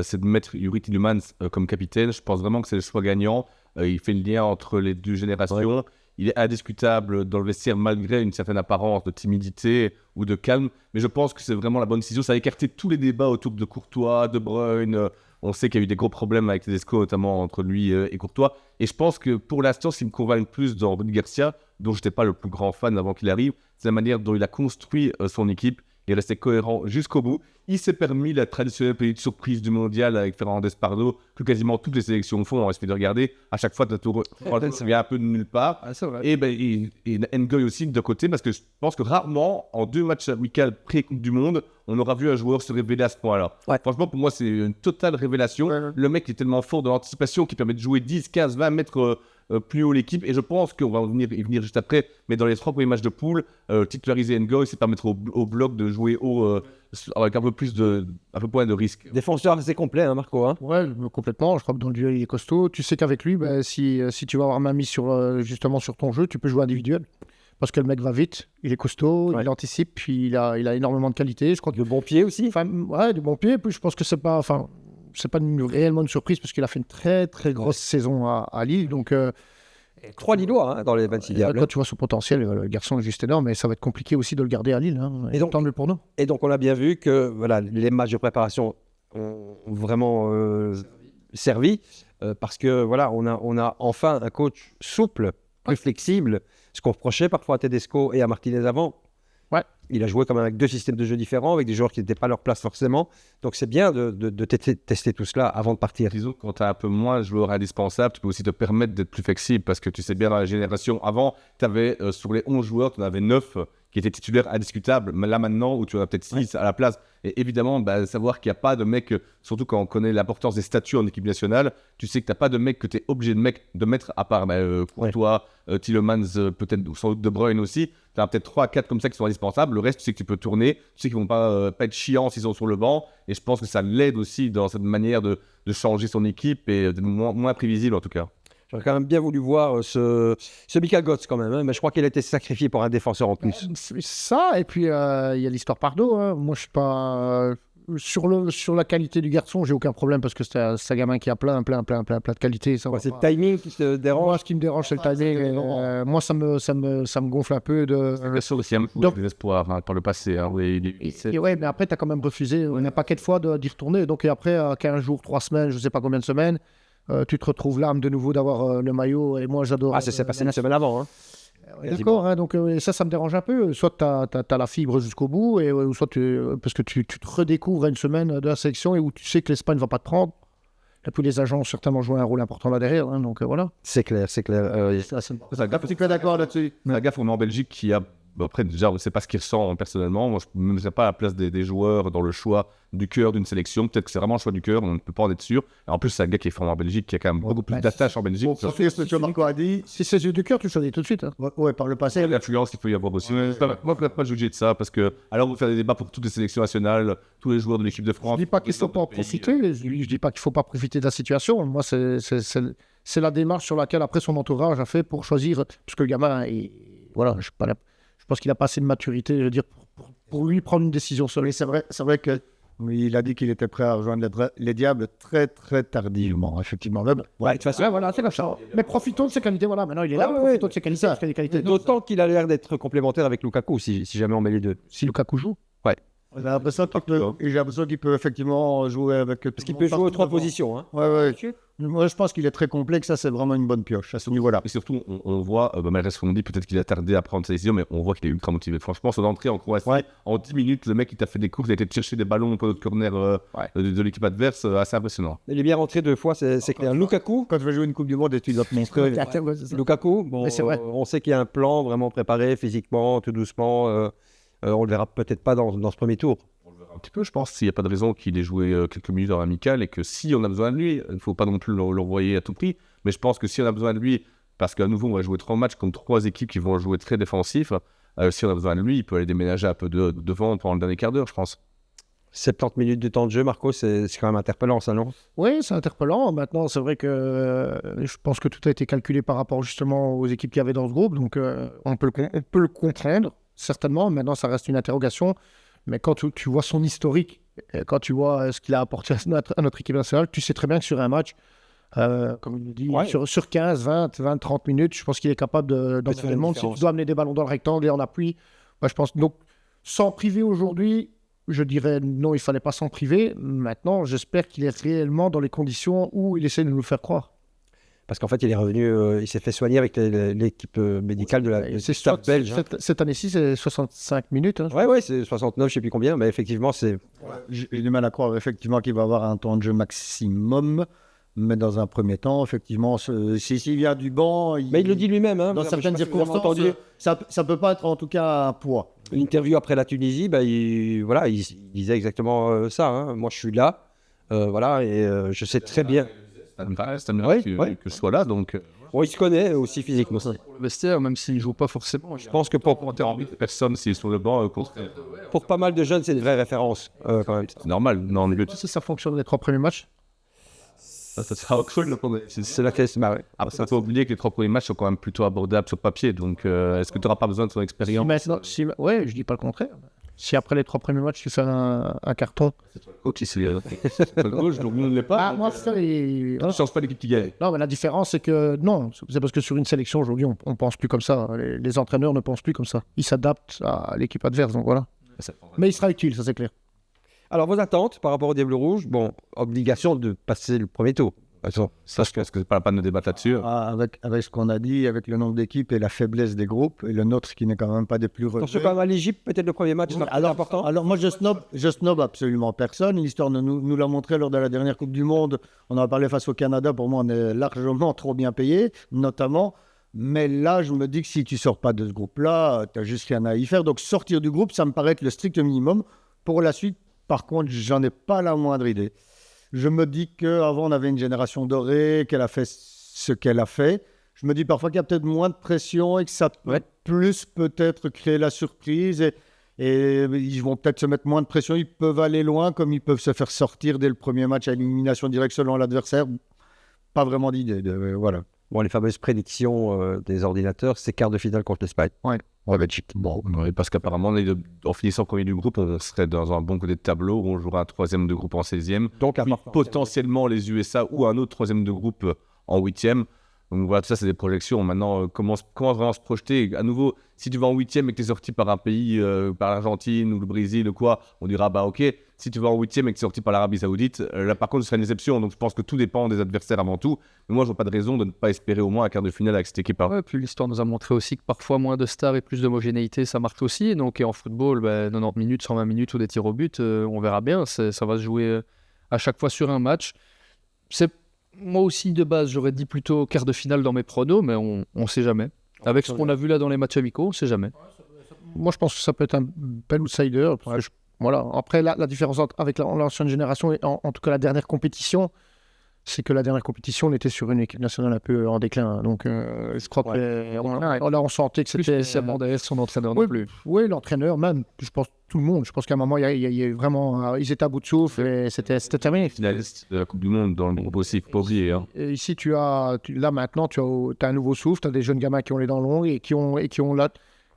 c'est de mettre Yuri Tillemans comme capitaine. Je pense vraiment que c'est le choix gagnant. Il fait le lien entre les deux générations. Ouais. Il est indiscutable dans le vestiaire malgré une certaine apparence de timidité ou de calme. Mais je pense que c'est vraiment la bonne décision. Ça a écarté tous les débats autour de Courtois, De Bruyne. On sait qu'il y a eu des gros problèmes avec Tedesco, notamment entre lui et Courtois. Et je pense que pour l'instant, ce qui me convainc le plus dans Rudy Garcia, dont je n'étais pas le plus grand fan avant qu'il arrive, c'est la manière dont il a construit son équipe. il restait cohérent jusqu'au bout. Il s'est permis la traditionnelle petite surprise du mondial avec Fernandez Pardo, que quasiment toutes les sélections font. Il suffit de regarder. À chaque fois, ça vient un peu de nulle part. Ah, c'est vrai. Et Ngoy aussi de côté, parce que je pense que rarement, en 2 matchs amicaux pré-Coupe du Monde, on aura vu un joueur se révéler à ce point-là. Ouais. Franchement, pour moi, c'est une totale révélation. Ouais. Le mec est tellement fort de l'anticipation qui permet de jouer 10, 15, 20 mètres plus haut l'équipe. Et je pense qu'on va y venir juste après. Mais dans les 3 premiers matchs de poule, titulariser Ngoy, c'est permettre au bloc de jouer haut avec un peu moins de risque. Défenseur assez complet, hein, Marco. Hein. Ouais, complètement. Je crois que dans le duel, il est costaud. Tu sais qu'avec lui, si tu vas avoir main mise justement sur ton jeu, tu peux jouer individuel. Parce que le mec va vite, il est costaud, Ouais. il anticipe, puis il a énormément de qualité. Je crois que De bon pied aussi. ouais, du bon pied. Puis je pense que c'est pas réellement une surprise parce qu'il a fait une très très grosse saison à Lille. Donc 3 Lillois hein, dans les 26 diables. quand tu vois son potentiel, le garçon est juste énorme, et ça va être compliqué aussi de le garder à Lille. Hein. Et donc- Tant mieux pour nous. Et donc, on a bien vu que voilà, les matchs de préparation ont vraiment servi parce que voilà, on a enfin un coach souple, plus flexible, ce qu'on reprochait parfois à Tedesco et à Martinez avant. Ouais. Il a joué quand même avec 2 systèmes de jeu différents, avec des joueurs qui n'étaient pas à leur place forcément. Donc, c'est bien de tester tout cela avant de partir. Disons que quand tu as un peu moins de joueurs indispensables, tu peux aussi te permettre d'être plus flexible parce que tu sais bien, dans la génération avant, tu avais sur les 11 joueurs, tu en avais 9 qui étaient titulaires indiscutables. Mais là maintenant, où tu en as peut-être 6 à la place. Et évidemment, savoir qu'il n'y a pas de mec, surtout quand on connaît l'importance des statuts en équipe nationale, tu sais que tu n'as pas de mec que tu es obligé de mettre à part Courtois, Tielemans, peut-être sans doute De Bruyne aussi. Tu as peut-être 3 à 4 comme ça qui sont indispensables. Le reste, tu sais que tu peux tourner. Tu sais qu'ils ne vont pas être chiants s'ils sont sur le banc. Et je pense que ça l'aide aussi dans cette manière de changer son équipe et de moins prévisible en tout cas. J'aurais quand même bien voulu voir ce Michael Götze quand même, hein, mais je crois qu'il a été sacrifié pour un défenseur en plus. C'est ça, et puis il y a l'histoire Pardo. Hein. Moi, je suis pas. Sur la qualité du garçon, j'ai aucun problème parce que c'est un gamin qui a plein de qualités. Ça va C'est le pas. timing qui te dérange. Moi, ce qui me dérange, c'est le timing. Moi, ça me gonfle un peu. Bien sûr aussi un peu Donc- des espoirs par le passé. Hein, oui, Et ouais, mais après, tu as quand même refusé un paquet de fois d'y retourner. Donc, et après, 15 jours, 3 semaines, je sais pas combien de semaines, tu te retrouves l'âme de nouveau d'avoir le maillot. Et moi, j'adore. Ah, ça s'est passé une semaine avant. Hein. D'accord, hein, donc ça me dérange un peu. Soit tu as la fibre jusqu'au bout, ou soit parce que tu te redécouvres à une semaine de la sélection et où tu sais que l'Espagne ne va pas te prendre. Et puis les agents ont certainement joué un rôle important là derrière. Hein, donc voilà. C'est clair, c'est clair. C'est un gars, d'accord là-dessus. Un gars formé en Belgique qui a. Après, déjà, on ne sait pas ce qu'il ressent personnellement. Moi, je ne me mets pas à la place des joueurs dans le choix du cœur d'une sélection. Peut-être que c'est vraiment le choix du cœur, on ne peut pas en être sûr. Et en plus, c'est un gars qui est formé en Belgique, qui a quand même beaucoup plus d'attaches en Belgique. Ça fait ce que Marco a dit. Si c'est yeux du cœur, tu choisis tout de suite. Hein. Ouais, par le passé. C'est l'influence qu'il peut y avoir aussi. Moi, je ne peux pas juger de ça parce que, alors, vous faire des débats pour toutes les sélections nationales, tous les joueurs de l'équipe de France. Je dis pas qu'il ne faut pas en profiter. Je dis pas qu'il faut pas profiter de la situation. Moi, c'est la démarche sur laquelle après son entourage a fait pour choisir. Parce que le gamin, voilà, je pense qu'il a pas assez de maturité, je veux dire, pour lui prendre une décision seule. Oui, c'est vrai que il a dit qu'il était prêt à rejoindre les Diables très très tardivement, effectivement. Mais bon, Ouais, de toute façon, Ouais, voilà, c'est comme ça. Mais profitons de ses qualités. Voilà, maintenant il est là. Ouais, Profitons de ses qualités. parce qu'il a des qualités. d'autant qu'il a l'air d'être complémentaire avec Lukaku si jamais on met les deux. Si Lukaku joue. j'ai l'impression qu'il peut effectivement jouer avec. Parce qu'il peut jouer aux 3 positions. Hein. Ouais. Moi, je pense qu'il est très complet, que ça, c'est vraiment une bonne pioche à ce niveau-là. Et surtout, on voit, malgré ce qu'on dit, peut-être qu'il a tardé à prendre sa décision, mais on voit qu'il est ultra motivé. Franchement, son entrée en Croatie, en 10 minutes, le mec, il t'a fait des courses, il a été chercher des ballons pour notre corner de l'équipe adverse, assez impressionnant. Il est bien rentré 2 fois, c'est clair. Lukaku, Quand tu vas jouer une Coupe du Monde et tu dois te montrer. Lukaku, bon, Mais c'est vrai. on sait qu'il y a un plan vraiment préparé physiquement, tout doucement. On le verra peut-être pas dans ce premier tour. Un petit peu, je pense, s'il n'y a pas de raison qu'il ait joué quelques minutes en amical et que si on a besoin de lui, il ne faut pas non plus l'envoyer à tout prix. Mais je pense que si on a besoin de lui, parce qu'à nouveau, on va jouer 3 matchs contre 3 équipes qui vont jouer très défensif, si on a besoin de lui, il peut aller déménager un peu devant pendant le dernier quart d'heure, je pense. 70 minutes de temps de jeu, Marco, c'est quand même interpellant, ça, non? Oui, c'est interpellant. Maintenant, c'est vrai que je pense que tout a été calculé par rapport justement aux équipes qu'il y avait dans ce groupe. Donc, on peut le comprendre, certainement. Maintenant, ça reste une interrogation. Mais quand tu vois son historique, quand tu vois ce qu'il a apporté à notre équipe nationale, tu sais très bien que sur un match, comme il nous dit, sur 15, 20, 30 minutes, je pense qu'il est capable d'emmener le monde. Si tu dois amener des ballons dans le rectangle et en appui, je pense. Donc, s'en priver aujourd'hui, je dirais non, il ne fallait pas s'en priver. Maintenant, j'espère qu'il est réellement dans les conditions où il essaie de nous faire croire. Parce qu'en fait, il est revenu, il s'est fait soigner avec l'équipe médicale du staff belge. Hein. Cette année-ci, c'est 65 minutes. Hein. Ouais, c'est 69, je sais plus combien, mais effectivement, c'est. J'ai du mal à croire effectivement qu'il va avoir un temps de jeu maximum, mais dans un premier temps, effectivement, s'il vient du banc, Mais il le dit lui-même. Hein, dans certaines je sais pas si vous avez circonstances, entendu ça peut pas être en tout cas un poids. l'interview après la Tunisie, il disait exactement ça. Hein. Moi, je suis là, voilà, et je sais très bien. Ça me paraît que je sois là, donc... Bon, il se connaît aussi physiquement. Pour le vestiaire, même s'il ne joue pas forcément. Je pense que pour Personne, s'il est sur le banc, pas mal de jeunes, c'est une vraie référence quand même. c'est normal. Non, mais Ça fonctionne les 3 premiers matchs. ça sera cool. C'est la classe. Bah ouais. Après, il faut oublier que les 3 premiers matchs sont quand même plutôt abordables sur papier. Donc, est-ce que tu n'auras pas besoin de ton expérience? Ouais, je dis pas le contraire. Si après les 3 premiers matchs, tu fais un carton. Ok, c'est le gauche, donc nous ne l'est pas. Ah, moi, ça, Tu ne changes pas l'équipe qui gagne. Non, mais la différence, c'est que non, c'est parce que sur une sélection aujourd'hui, on ne pense plus comme ça. Les entraîneurs ne pensent plus comme ça. Ils s'adaptent à l'équipe adverse, donc voilà. Mais il sera utile, ça c'est clair. Alors, vos attentes par rapport au Diable Rouge, bon, obligation de passer le premier tour. Est-ce que c'est pas la peine de débattre là-dessus? Avec ce qu'on a dit, avec le nombre d'équipes et la faiblesse des groupes, et le nôtre qui n'est quand même pas des plus Attention relevés. quand même à l'Égypte, peut-être le premier match sera plus important. Alors moi, je snob absolument personne. L'histoire nous l'a montré lors de la dernière Coupe du Monde. On en a parlé face au Canada. Pour moi, on est largement trop bien payé, notamment. Mais là, je me dis que si tu sors pas de ce groupe-là, tu n'as juste rien à y faire. Donc sortir du groupe, ça me paraît être le strict minimum. Pour la suite, par contre, j'en ai pas la moindre idée. Je me dis qu'avant, on avait une génération dorée, qu'elle a fait ce qu'elle a fait. Je me dis parfois qu'il y a peut-être moins de pression et que ça peut plus peut-être créer la surprise. Et ils vont peut-être se mettre moins de pression. Ils peuvent aller loin, comme ils peuvent se faire sortir dès le premier match à élimination directe selon l'adversaire. Pas vraiment d'idée. Voilà. Bon, les fameuses prédictions des ordinateurs, c'est quart de finale contre l'Espagne. Ouais. En Belgique. Bon, parce qu'apparemment, en finissant premier du groupe, on serait dans un bon côté de tableau où on jouera un 3e de groupe en 16e. Donc, Puis, potentiellement les USA ou un autre 3e de groupe en 8e. Donc voilà, tout ça, c'est des projections. Maintenant, comment vraiment se projeter? À nouveau, si tu vas en 8e et que tu es sorti par un pays, par l'Argentine ou le Brésil ou quoi, on dira, bah ok. Si tu vas en 8e et que tu es sorti par l'Arabie Saoudite, là par contre, ce serait une exception. Donc je pense que tout dépend des adversaires avant tout. Mais moi, je vois pas de raison de ne pas espérer au moins un quart de finale avec cette équipe-là. Ouais, puis l'histoire nous a montré aussi que parfois moins de stars et plus d'homogénéité, ça marque aussi. Donc, et en football, 90 minutes, 120 minutes ou des tirs au but, on verra bien. Ça va se jouer à chaque fois sur un match. Moi aussi, de base, j'aurais dit plutôt quart de finale dans mes pronos, mais on ne sait jamais. Avec ce qu'on a vu là dans les matchs amicaux, on ne sait jamais. Moi, je pense que ça peut être un bel outsider. Voilà. Après, la différence avec l'ancienne génération, et en tout cas la dernière compétition, c'est que la dernière compétition, on était sur une équipe nationale un peu en déclin. Donc, je crois que là, on sentait que Plus c'était... spécialement derrière son entraîneur Oui, non plus. Oui, l'entraîneur, même, je pense tout le monde. Je pense qu'à un moment, il y a vraiment... ils étaient à bout de souffle et c'était terminé. Finaliste de la Coupe du Monde dans le groupe aussi, il ne faut pas oublier. Hein. Et ici, là, maintenant, tu as un nouveau souffle, tu as des jeunes gamins qui ont les dents longues et qui ont là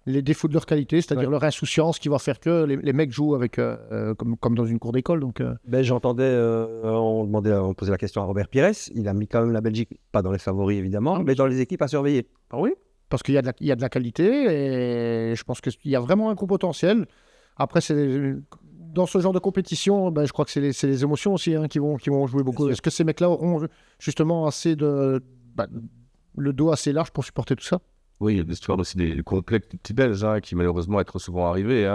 les défauts de leur qualité, c'est-à-dire leur insouciance qui va faire que les mecs jouent avec, comme dans une cour d'école. Donc, j'entendais, on posait la question à Robert Pires. Il a mis quand même la Belgique, pas dans les favoris évidemment, mais dans les équipes à surveiller. Ah oui, parce qu'il y a de la qualité et je pense qu'il y a vraiment un gros potentiel. Après, dans ce genre de compétition, je crois que c'est les émotions aussi qui vont jouer beaucoup. Est-ce que ces mecs-là auront justement assez le dos assez large pour supporter tout ça? Oui, il y a l'histoire aussi des complexes petits Belges qui malheureusement est trop souvent arrivés.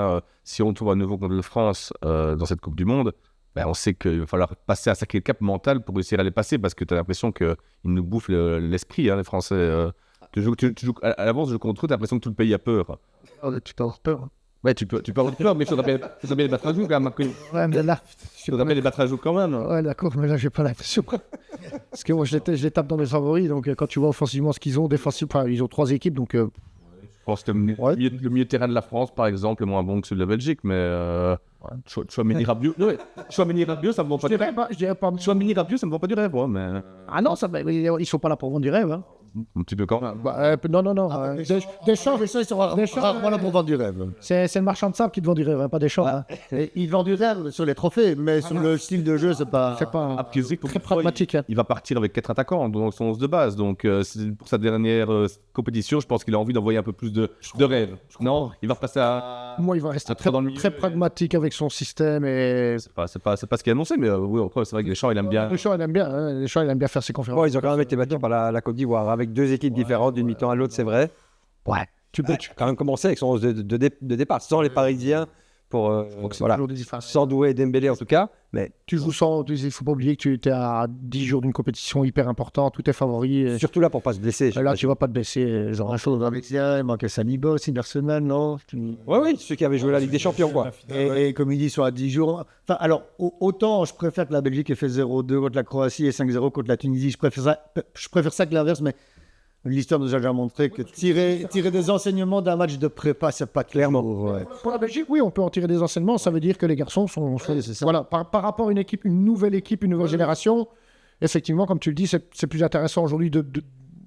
Si on tourne à nouveau contre la France dans cette Coupe du Monde, on sait qu'il va falloir passer un sacré cap mental pour réussir à les passer parce que tu as l'impression qu'ils nous bouffent l'esprit, les Français. Tu joues à l'avance, tu joues contre eux, tu as l'impression que tout le pays a peur. Tu peux avoir peur. Ouais, tu peux avoir peur, mais il faudrait bien les battre à jour quand même. Ouais, mais là, Il faudrait bien les battre à jour quand même. Ouais, d'accord, mais là, j'ai pas l'impression. Parce que moi, je les tape dans mes favoris, donc quand tu vois offensivement ce qu'ils ont, défensivement, ils ont 3 équipes, donc... Je pense que le milieu terrain de la France, par exemple, est moins bon que celui de la Belgique, mais Chouameni Rabiot, ça me vend pas du rêve. Chouameni Rabiot, ça me vend pas du rêve, moi, mais... Ah non, ils sont pas là pour vendre du rêve, hein. Un petit peu quand même. Non. Deschamps, ils sont rarement là pour vendre du rêve. c'est le marchand de sable qui te vend du rêve, hein, pas Deschamps. Hein. Il vend du rêve sur les trophées, mais sur le style de jeu, c'est pas très pragmatique. Hein. Il va partir avec 4 attaquants dans son 11 de base, donc pour sa dernière compétition, je pense qu'il a envie d'envoyer un peu plus de rêve. Non, il va repasser à... Moi, il va rester Très dans le milieu, très pragmatique avec son système et C'est pas ce qu'il a annoncé, mais oui, après, c'est vrai que Deschamps, il aime bien. Deschamps, il aime bien, hein. Deschamps, il aime bien faire ses conférences. Bon, ils ont quand même été battus par la Côte d'Ivoire avec 2 équipes différentes d'une mi-temps à l'autre, c'est vrai. Ouais. Tu peux, Quand même commencé avec son 11 de départ, sans les Parisiens, pour voilà, toujours des différences. sans Doué et Dembélé en tout cas. Mais Tu joues sans, il ne faut pas oublier que tu es à 10 jours d'une compétition hyper importante, tout est favori. Et surtout là pour pas se blesser. là, tu ne vas pas te baisser. Genre, Il manquait Saliba aussi d'Arsenal, non? Oui, ceux qui avaient joué la Ligue des Champions, quoi. Et comme il dit, sur à 10 jours. Enfin, alors, autant je préfère que la Belgique ait fait 0-2 contre la Croatie et 5-0 contre la Tunisie. Je préfère ça que l'inverse, mais l'histoire nous a déjà montré que tirer des enseignements d'un match de prépa, c'est pas clairement. Ouais. Pour la Belgique, oui, on peut en tirer des enseignements. Ça veut dire que les garçons sont. Voilà, par rapport à une nouvelle génération, effectivement, comme tu le dis, c'est plus intéressant aujourd'hui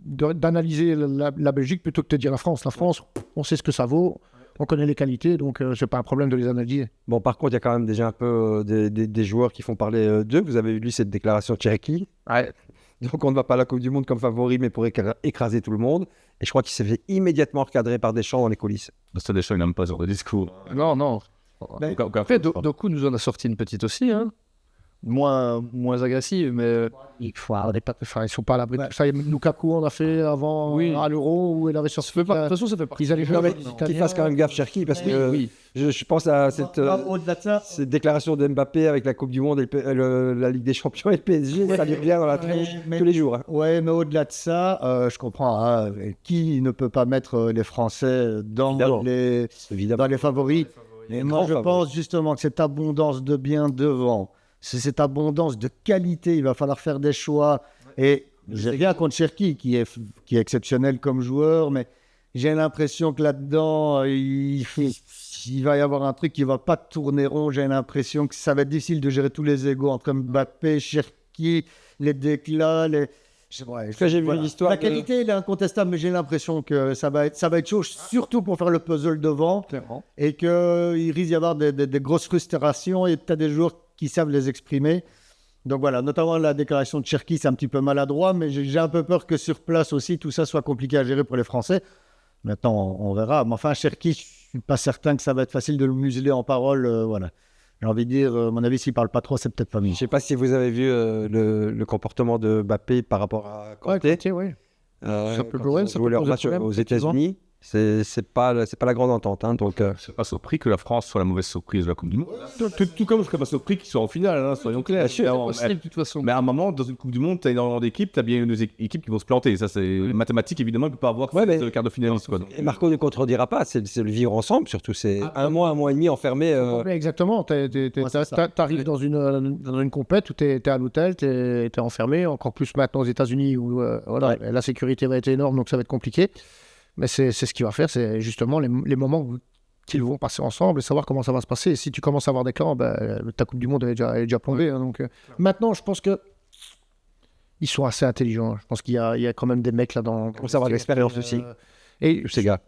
d'analyser la Belgique plutôt que de dire la France. La France, on sait ce que ça vaut, on connaît les qualités, donc c'est pas un problème de les analyser. Bon, par contre, il y a quand même déjà un peu des joueurs qui font parler d'eux. Vous avez lu cette déclaration de Cherki. Ouais. Donc, on ne va pas à la Coupe du Monde comme favori, mais pour écraser tout le monde. Et je crois qu'il s'est fait immédiatement recadrer par Deschamps dans les coulisses. Ça, Deschamps, il n'aime pas ce genre de discours. Non. Mais- En fait, Doku nous en a sorti une petite aussi, hein. Moins agressive, mais Ils sont pas à l'abri de tout ça. Lukaku en a fait avant à l'Euro où il avait sorti. de toute façon, ça fait partie. Ils allaient jouer Non, mais avec les qu'il Italiens. fasse quand même gaffe, Cherki, parce que Oui. je pense à cette Au-delà de ça, déclaration de Mbappé avec la Coupe du Monde, et la Ligue des Champions et le PSG, ça lui revient dans la tronche mais- tous les jours. Hein. ouais, mais au-delà de ça, je comprends. Hein, qui ne peut pas mettre les Français Évidemment. dans les favoris? Et moi, grands je pense justement que cette abondance de biens devant, c'est cette abondance de qualité. Il va falloir faire des choix. Et j'ai rien contre Cherki, qui est exceptionnel comme joueur, mais j'ai l'impression que là-dedans, il va y avoir un truc qui va pas tourner rond. J'ai l'impression que ça va être difficile de gérer tous les égos entre Mbappé, Cherki, les déclats, J'ai vu l'histoire La de- qualité, elle est incontestable, mais j'ai l'impression que ça va être chaud, surtout pour faire le puzzle devant, Clairement. et qu'il risque d'y avoir des grosses frustrations, et peut-être des joueurs qui savent les exprimer. Donc voilà, notamment la déclaration de Cherki, c'est un petit peu maladroit, mais j'ai un peu peur que sur place aussi, tout ça soit compliqué à gérer pour les Français. Maintenant, on verra. Mais enfin, Cherki, je suis pas certain que ça va être facile de le museler en parole. Voilà. J'ai envie de dire, à mon avis, s'il parle pas trop, c'est peut-être pas mieux. Je ne sais pas si vous avez vu le comportement de Mbappé par rapport à Kanté. Ouais, ouais. Ça peut jouer, ça peut leur poser match problème, aux effectivement. États-Unis. C'est pas la grande entente. Hein, donc, Je ne serais pas surpris que la France soit la mauvaise surprise de la Coupe du Monde. Tout comme je ne serais pas surpris qu'ils soient en finale, hein, soyons clairs. C'est possible, de toute façon. Mais à un moment, dans une Coupe du Monde, tu as énormément d'équipes, tu as bien deux équipes qui vont se planter. Ça, c'est mathématique, évidemment, il ne peut pas avoir Ouais, mais- le quart de finaliste. Quoi. Donc, et Marco ne contredira pas, c'est le vivre ensemble surtout. C'est un mois et demi enfermé. Ouais, exactement. T'arrives dans une compète où t'es à l'hôtel, t'es enfermé. Encore plus maintenant aux États-Unis où voilà, la sécurité va être énorme, donc ça va être compliqué. Mais c'est ce qu'il va faire, c'est justement les moments qu'ils vont passer ensemble et savoir comment ça va se passer. Et si tu commences à avoir des clans, ta Coupe du Monde elle est déjà plombée. Hein, donc maintenant, je pense que ils sont assez intelligents. Je pense qu'il y a quand même des mecs là-dedans. Pour savoir de l'expérience aussi. Et Ces gars.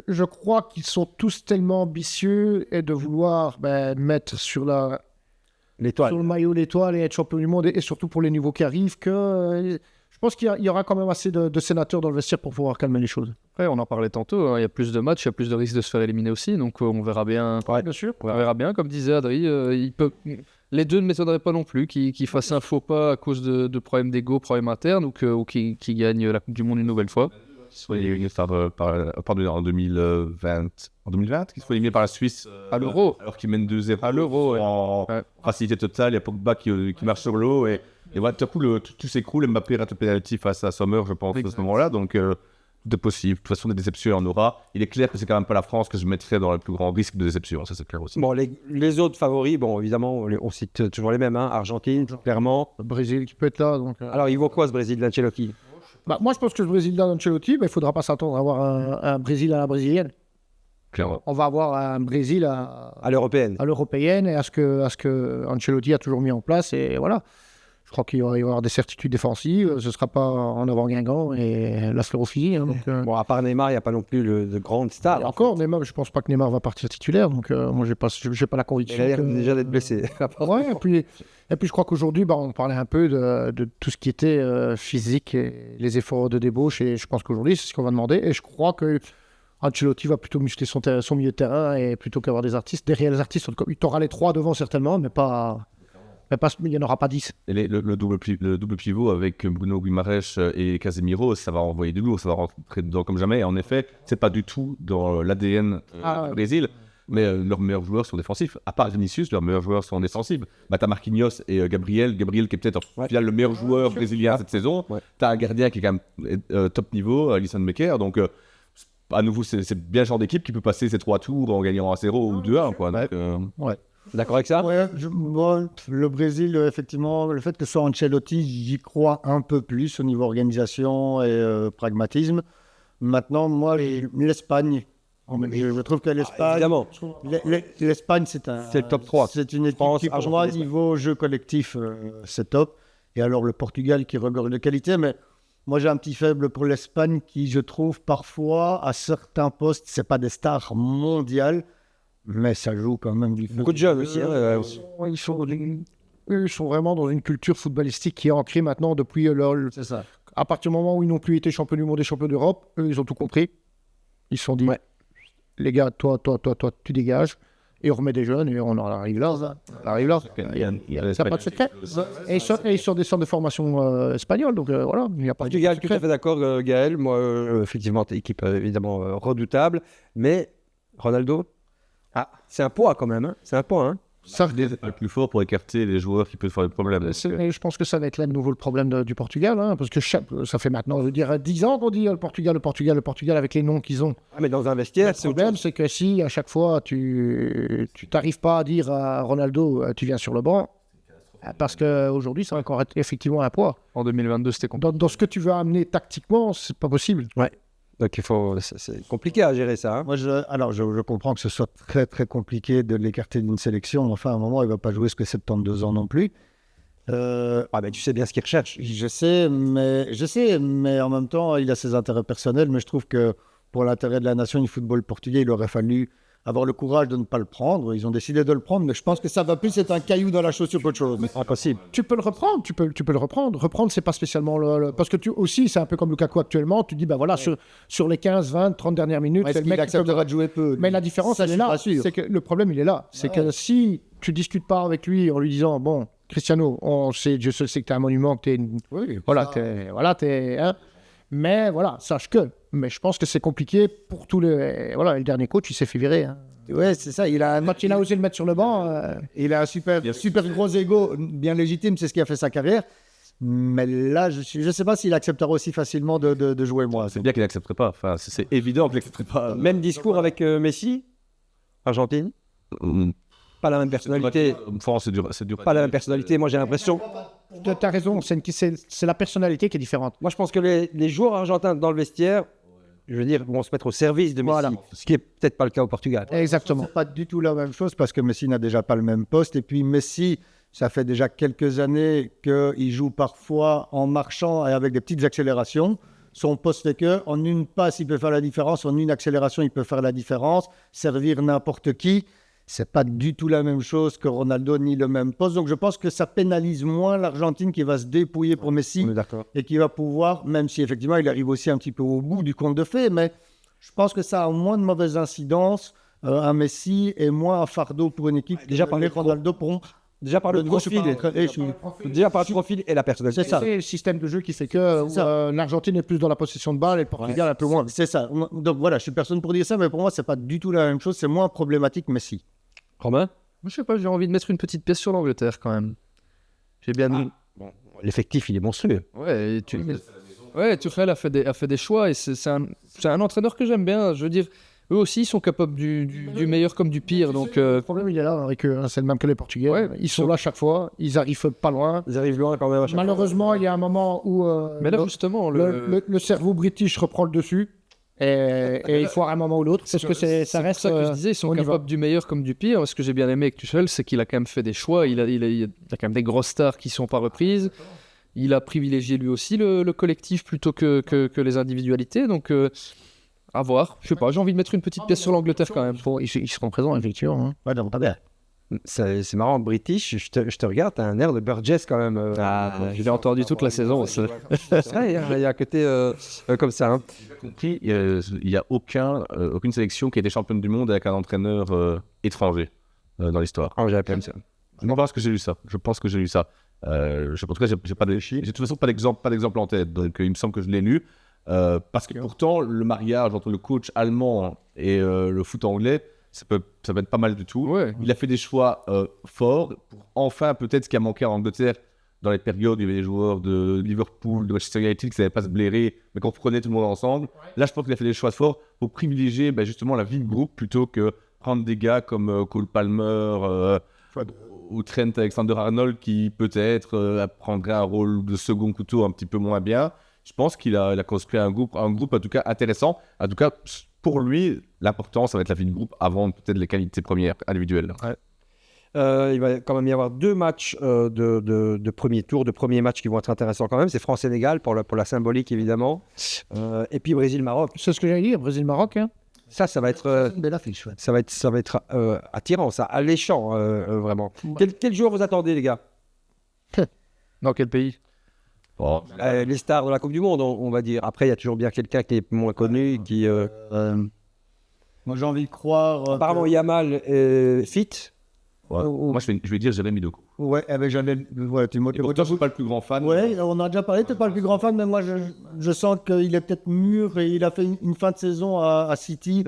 je crois qu'ils sont tous tellement ambitieux et de vouloir mettre sur L'étoile. le maillot l'étoile et être champion du monde et surtout pour les niveaux qui arrivent que je pense qu'il y aura quand même assez de sénateurs dans le vestiaire pour pouvoir calmer les choses. Après, on en parlait tantôt, hein, il y a plus de matchs, il y a plus de risques de se faire éliminer aussi, donc on verra bien. Bien sûr. On verra bien, comme disait Adri, les deux ne m'étonneraient pas non plus qu'ils fassent un faux pas à cause de problèmes d'ego, problèmes internes, ou qu'ils gagnent la Coupe du Monde une nouvelle fois. qu'ils soient éliminés en 2020, qu'ils soient éliminés par la Suisse À l'Euro. alors qu'ils mènent 2-0 À l'Euro, ouais. en Ouais. facilité totale. Il y a Pogba qui marche sur l'eau et voilà, tout à coup, tout s'écroule. Mbappé rate le penalty face à Sommer, je pense, à Exact. ce moment-là. Donc, tout est possible. De toute façon, des déceptions, il y en aura. Il est clair que c'est quand même pas la France que je mettrais dans le plus grand risque de déception. Ça, c'est clair aussi. Bon, les autres favoris, bon, évidemment, on cite toujours les mêmes. Hein. Argentine, clairement. Le Brésil qui peut être là. Donc, Alors, il vaut quoi ce Brésil d'Ancelotti? moi, je pense que le Brésil d'Ancelotti, il ne faudra pas s'attendre à avoir un Brésil à la brésilienne. Clairement. On va avoir un Brésil à À l'européenne. l'européenne et à ce que Ancelotti a toujours mis en place. Et voilà. Je crois qu'il va y avoir des certitudes défensives. Ce ne sera pas en avant Guingamp et la sclérophysie. Hein, donc, Bon, à part Neymar, il n'y a pas non plus de grandes stars. et encore, Neymar, je ne pense pas que Neymar va partir titulaire. Donc, moi, je n'ai pas la Il conviction. a l'air que- déjà d'être blessé. Ouais, et puis je crois qu'aujourd'hui, on parlait un peu de tout ce qui était physique et les efforts de débauche. Et je pense qu'aujourd'hui, c'est ce qu'on va demander. Et je crois que Ancelotti va plutôt muscler son milieu de terrain et plutôt qu'avoir des artistes, des réels artistes. Il t'aura les 3 devant certainement, mais il n'y en aura pas 10. Et le double pivot avec Bruno Guimaraes et Casemiro, ça va envoyer du lourd, ça va rentrer dedans comme jamais. Et en effet, c'est pas du tout dans l'ADN du Brésil, mais leurs meilleurs joueurs sont défensifs. À part Vinicius, leurs meilleurs joueurs sont défensifs. Bah, t'as Marquinhos et Gabriel qui est peut-être en finale le meilleur joueur brésilien cette saison. Ouais. T'as un gardien qui est quand même top niveau, Alisson Becker. Donc, à nouveau, c'est bien le genre d'équipe qui peut passer ces 3 tours en gagnant 1-0 ou 2-1. Quoi. Donc, D'accord avec ça? Ouais, le Brésil, effectivement, le fait que ce soit Ancelotti, j'y crois un peu plus au niveau organisation et pragmatisme. Maintenant, moi, l'Espagne, je trouve que l'Espagne, Évidemment. l'Espagne, c'est C'est le top 3. C'est une équipe France, qui, pour Argentine, moi, Espagne. niveau jeu collectif, c'est top. Et alors, le Portugal qui regorge de qualité, mais moi, j'ai un petit faible pour l'Espagne qui, je trouve, parfois, à certains postes, c'est pas des stars mondiales, mais ça joue quand même du Beaucoup de jeunes aussi. Hein, Ils sont vraiment dans une culture footballistique qui est ancrée maintenant depuis C'est ça. à partir du moment où ils n'ont plus été champions du monde et champions d'Europe. Eux, ils ont tout compris. Ils se sont dit, Ouais. les gars, toi, tu dégages. Et on remet des jeunes et on en arrive là. On arrive là. Il n'y a pas de secret. Et ils sont des centres de formation espagnols. Donc voilà, il n'y a pas de Portugal, tout secret. à fait d'accord, Gaël. Moi, effectivement, équipe évidemment redoutable. Mais Ronaldo, c'est un poids quand même. Hein. C'est un poids. Hein. Ça, c'est le plus fort pour écarter les joueurs qui peuvent faire des problèmes. et je pense que ça va être là de nouveau le problème du Portugal, hein, parce que ça fait maintenant, je veux dire, 10 ans qu'on dit le Portugal avec les noms qu'ils ont. Ah, mais dans un vestiaire, Le c'est autre problème, chose. c'est que si à chaque fois tu t'arrives pas à dire à Ronaldo, tu viens sur le banc, parce qu'aujourd'hui, ça va encore être effectivement un poids. En 2022, c'était compliqué. Dans ce que tu veux amener tactiquement, c'est pas possible. Donc c'est compliqué à gérer ça. Hein. Moi, je comprends que ce soit très, très compliqué de l'écarter d'une sélection. Enfin, à un moment, il ne va pas jouer ce que 72 ans non plus. Ah, mais tu sais bien ce qu'il recherche. Je sais, mais en même temps, il a ses intérêts personnels. Mais je trouve que pour l'intérêt de la nation du football portugais, il aurait fallu avoir le courage de ne pas le prendre. Ils ont décidé de le prendre, mais je pense que ça va plus être un caillou dans la chaussure qu'autre chose. Impossible. Tu peux le reprendre, tu peux le reprendre. Reprendre, c'est pas spécialement parce que tu aussi, c'est un peu comme Lukaku actuellement. Tu dis, bah voilà, sur les 15, 20, 30 dernières minutes, Est-ce c'est le qu'il mec qui peut- acceptera de jouer peu? Mais la différence, Ça, elle je est suis là. pas sûr. C'est que le problème, il est là. C'est que si tu discutes pas avec lui en lui disant, bon, Cristiano, je sais que tu es un monument, que tu es t'es, hein. Mais voilà, sache que. Mais je pense que c'est compliqué pour tous les. Voilà, le dernier coach, il s'est fait virer. Hein. Ouais, c'est ça. Quand il a osé le mettre sur le banc. Il a un super gros ego, bien légitime, c'est ce qui a fait sa carrière. Mais là, je ne sais pas s'il acceptera aussi facilement de jouer moi. C'est bien qu'il n'accepterait pas. Enfin, c'est évident qu'il n'accepterait pas. Même discours avec Messi, Argentine. Pas la même personnalité. France, c'est dur. Pas la même personnalité. Moi, j'ai l'impression. Tu as raison, c'est la personnalité qui est différente. Moi, je pense que les joueurs argentins dans le vestiaire, je veux dire, vont se mettre au service de Messi. Voilà. Ce qui est peut-être pas le cas au Portugal. Exactement. C'est pas du tout la même chose parce que Messi n'a déjà pas le même poste. Et puis Messi, ça fait déjà quelques années qu'il joue parfois en marchant et avec des petites accélérations. Son poste fait qu'en une passe, il peut faire la différence. En une accélération, il peut faire la différence. Servir n'importe qui. C'est pas du tout la même chose que Ronaldo ni le même poste. Donc je pense que ça pénalise moins l'Argentine qui va se dépouiller pour Messi On est d'accord. et qui va pouvoir, même si effectivement il arrive aussi un petit peu au bout du conte de fées, mais je pense que ça a moins de mauvaise incidence un Messi et moins un fardeau pour une équipe. Déjà par les le Ronaldo pourront. Déjà par le profil. Déjà par le profil et la personnalité. C'est ça. C'est le système de jeu qui fait que l'Argentine est plus dans la possession de balle et le Portugal un peu moins. C'est ça. Donc voilà, je suis personne pour dire ça, mais pour moi c'est pas du tout la même chose. C'est moins problématique Messi. Romain, Moi, je sais pas, j'ai envie de mettre une petite pièce sur l'Angleterre quand même. J'ai bien. l'effectif, il est monstrueux. Ouais, Tuchel a fait des choix et c'est un entraîneur que j'aime bien. Je veux dire, eux aussi, ils sont capables du meilleur comme du pire. Donc, Le problème, il est là avec eux. Hein, c'est le même que les Portugais. Ouais. Ils sont là chaque fois. Ils arrivent pas loin. Ils arrivent loin quand même à chaque fois. Malheureusement, il y a un moment où mais là, justement, le cerveau british reprend le dessus. Et il faut à un moment ou l'autre, parce que ça reste. C'est ça que je disais, ils sont capables du meilleur comme du pire. Ce que j'ai bien aimé avec Tuchel, c'est qu'il a quand même fait des choix. Il a quand même des grosses stars qui ne sont pas reprises. Il a privilégié lui aussi le collectif plutôt que les individualités. Donc, à voir. Je sais pas, j'ai envie de mettre une petite pièce sur l'Angleterre quand même. Ils seront présents, effectivement. Hein. Ouais, donc, pas bien. C'est marrant, British, je te regarde, t'as un air de Burgess quand même. Je l'ai entendu toute la saison. C'est vrai, il y a un côté comme ça. Hein. Compris, il n'y a aucune sélection qui a été championne du monde avec un entraîneur étranger dans l'histoire. Ah, j'avais pas vu ça. Je pense que j'ai lu ça. En tout cas, j'ai de toute façon pas d'exemple en tête. Donc, il me semble que je l'ai lu. Parce que pourtant, le mariage entre le coach allemand et le foot anglais, ça peut être pas mal du tout. Ouais. Il a fait des choix forts pour enfin, peut-être ce qui a manqué en Angleterre dans les périodes où il y avait des joueurs de Liverpool, de Manchester United qui ne savaient pas se blairer, mais qu'on prenait tout le monde ensemble. Là, je pense qu'il a fait des choix forts pour privilégier justement la vie de groupe plutôt que prendre des gars comme Cole Palmer ou Trent Alexander-Arnold qui peut-être prendrait un rôle de second couteau un petit peu moins bien. Je pense qu'il a construit un groupe en tout cas intéressant. En tout cas, pour lui, l'important, ça va être la vie de groupe avant peut-être les qualités premières individuelles. Ouais. Il va quand même y avoir 2 matchs de premier tour, de premiers matchs qui vont être intéressants quand même. C'est France-Sénégal pour la symbolique évidemment. Et puis Brésil-Maroc. C'est ce que j'allais dire, Brésil-Maroc. Hein. Ça va être, Une belle affiche. Ouais. ça va être attirant, ça, alléchant vraiment. Ouais. Quel joueur vous attendez les gars? Dans quel pays? Bon, Les stars de la Coupe du Monde, on va dire. Après, il y a toujours bien quelqu'un qui est moins connu, qui. Moi, j'ai envie de croire. Apparemment, Yamal fit. ouais. Moi, je vais dire Jérémy Doku. Ouais, j'avais. Ouais, Et pourtant, je ne suis pas le plus grand fan. Ouais, on a déjà parlé, tu n'es pas le plus grand fan, mais moi, je sens qu'il est peut-être mûr et il a fait une fin de saison à City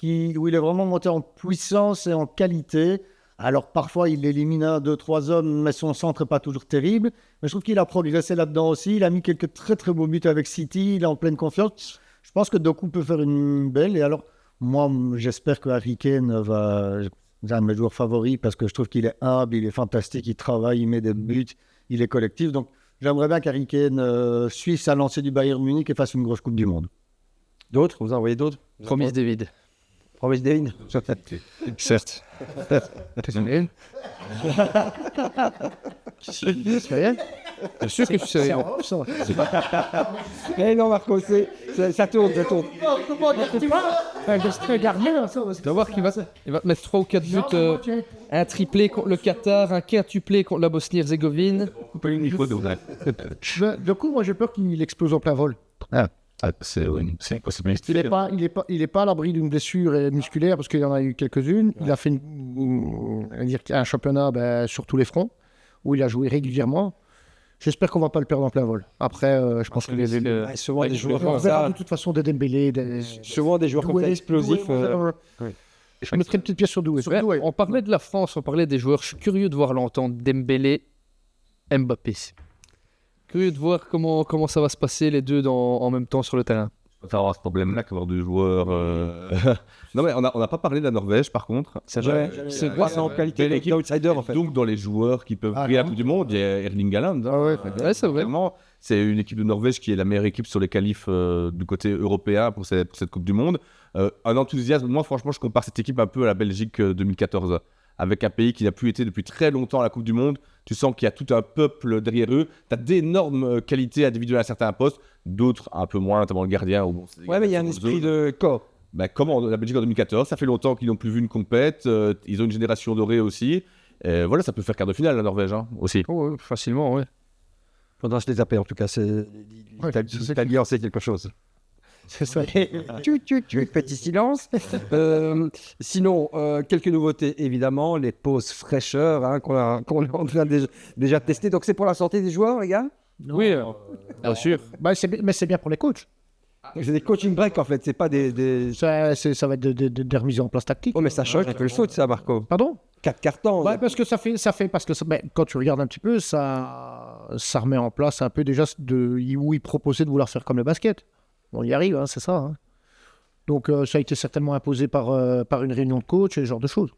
où il est vraiment monté en puissance et en qualité. Alors, parfois, il élimine 1, 2, 3 hommes, mais son centre n'est pas toujours terrible. Mais je trouve qu'il a progressé là-dedans aussi. Il a mis quelques très, très beaux buts avec City. Il est en pleine confiance. Je pense que Doku peut faire une belle. Et alors, moi, j'espère que Harry Kane va... C'est un de mes joueurs favoris parce que je trouve qu'il est humble, il est fantastique, il travaille, il met des buts, il est collectif. Donc, j'aimerais bien qu'Harry Kane suive sa lancée du Bayern Munich et fasse une grosse Coupe du Monde. D'autres? Vous en voyez d'autres? Promise David. Promise David. Certes. Désolé. Bien sûr que je suis sérieux. Eh non, Marco, ça tourne. Tu vas voir qu'il va te mettre 3 ou 4 buts, un triplé contre le Qatar, un quintuplé contre la Bosnie-Herzégovine. Du coup, moi, j'ai peur qu'il explose en plein vol. C'est une possibilité. Il est pas à l'abri d'une blessure musculaire parce qu'il y en a eu quelques-unes. Il a fait un championnat sur tous les fronts où il a joué régulièrement. J'espère qu'on va pas le perdre en plein vol. Après, je pense que Souvent des joueurs on comme verra ça. de toute façon des Dembélé, Souvent des joueurs comme ça explosifs. Je mettrai une petite pièce sur Doué. Ouais, on parlait de la France, on parlait des joueurs. Je suis curieux de voir l'entente Dembélé, Mbappé. Curieux de voir comment ça va se passer les deux en même temps sur le terrain. Je préfère avoir ce problème-là qu'avoir 2 joueurs. Non, mais on n'a pas parlé de la Norvège par contre. C'est vrai. C'est en qualité l'équipe d'outsider en fait. Donc, dans les joueurs qui peuvent briller à la Coupe du Monde, il y a Erling Haaland. Ouais, c'est vrai. Vraiment, c'est une équipe de Norvège qui est la meilleure équipe sur les qualifs du côté européen pour cette Coupe du Monde. Un enthousiasme. Moi, franchement, je compare cette équipe un peu à la Belgique 2014. Avec un pays qui n'a plus été depuis très longtemps à la Coupe du Monde. Tu sens qu'il y a tout un peuple derrière eux. Tu as d'énormes qualités individuelles à certains postes, d'autres un peu moins, notamment le gardien. Ouais, mais il y a un esprit de corps. Comme la Belgique en 2014, ça fait longtemps qu'ils n'ont plus vu une compète. Ils ont une génération dorée aussi. Voilà, ça peut faire quart de finale, la Norvège aussi. Oh, ouais, facilement, ouais. Faudra se les taper en tout cas. L'Italien, c'est quelque chose. C'est ça. Petit silence. Sinon, quelques nouveautés, évidemment. Les pauses fraîcheurs qu'on est en train déjà de tester. Donc, c'est pour la santé des joueurs, les gars? Oui, bien sûr. Mais c'est bien pour les coachs. C'est des coaching breaks, en fait. C'est pas des... Ça va être des remises en place tactiques. Oh, mais ça change un peu le foot, ça, Marco. Pardon? 4 cartons. Ouais, parce que ça fait parce que quand tu regardes un petit peu, ça remet en place un peu déjà où ils proposaient de vouloir faire comme le basket. On y arrive, c'est ça. Hein. Donc ça a été certainement imposé par une réunion de coach et ce genre de choses.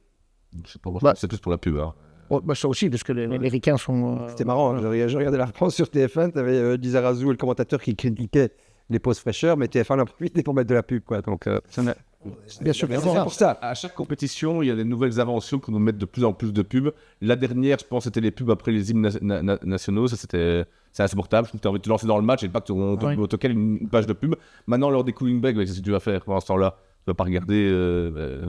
C'est plus pour la pub. Hein. Ça aussi, parce que les Ricains sont... C'était marrant, hein. Je regardais la France sur TF1, tu avais Lisa Razou, le commentateur qui critiquait les pauses fraîcheurs, mais TF1 en profite pour mettre de la pub, quoi. Donc, Bien sûr, bien c'est sûr. pour ça. À chaque compétition, il y a des nouvelles inventions pour nous mettre de plus en plus de pubs. La dernière, je pense, c'était les pubs après les hymnes nationaux. Ça, c'est insupportable. Je trouve que tu as envie de te lancer dans le match et pas que tu auquel une page de pub. Maintenant, lors des cooling breaks, qu'est-ce que tu vas faire pendant ce temps-là? Tu vas pas regarder.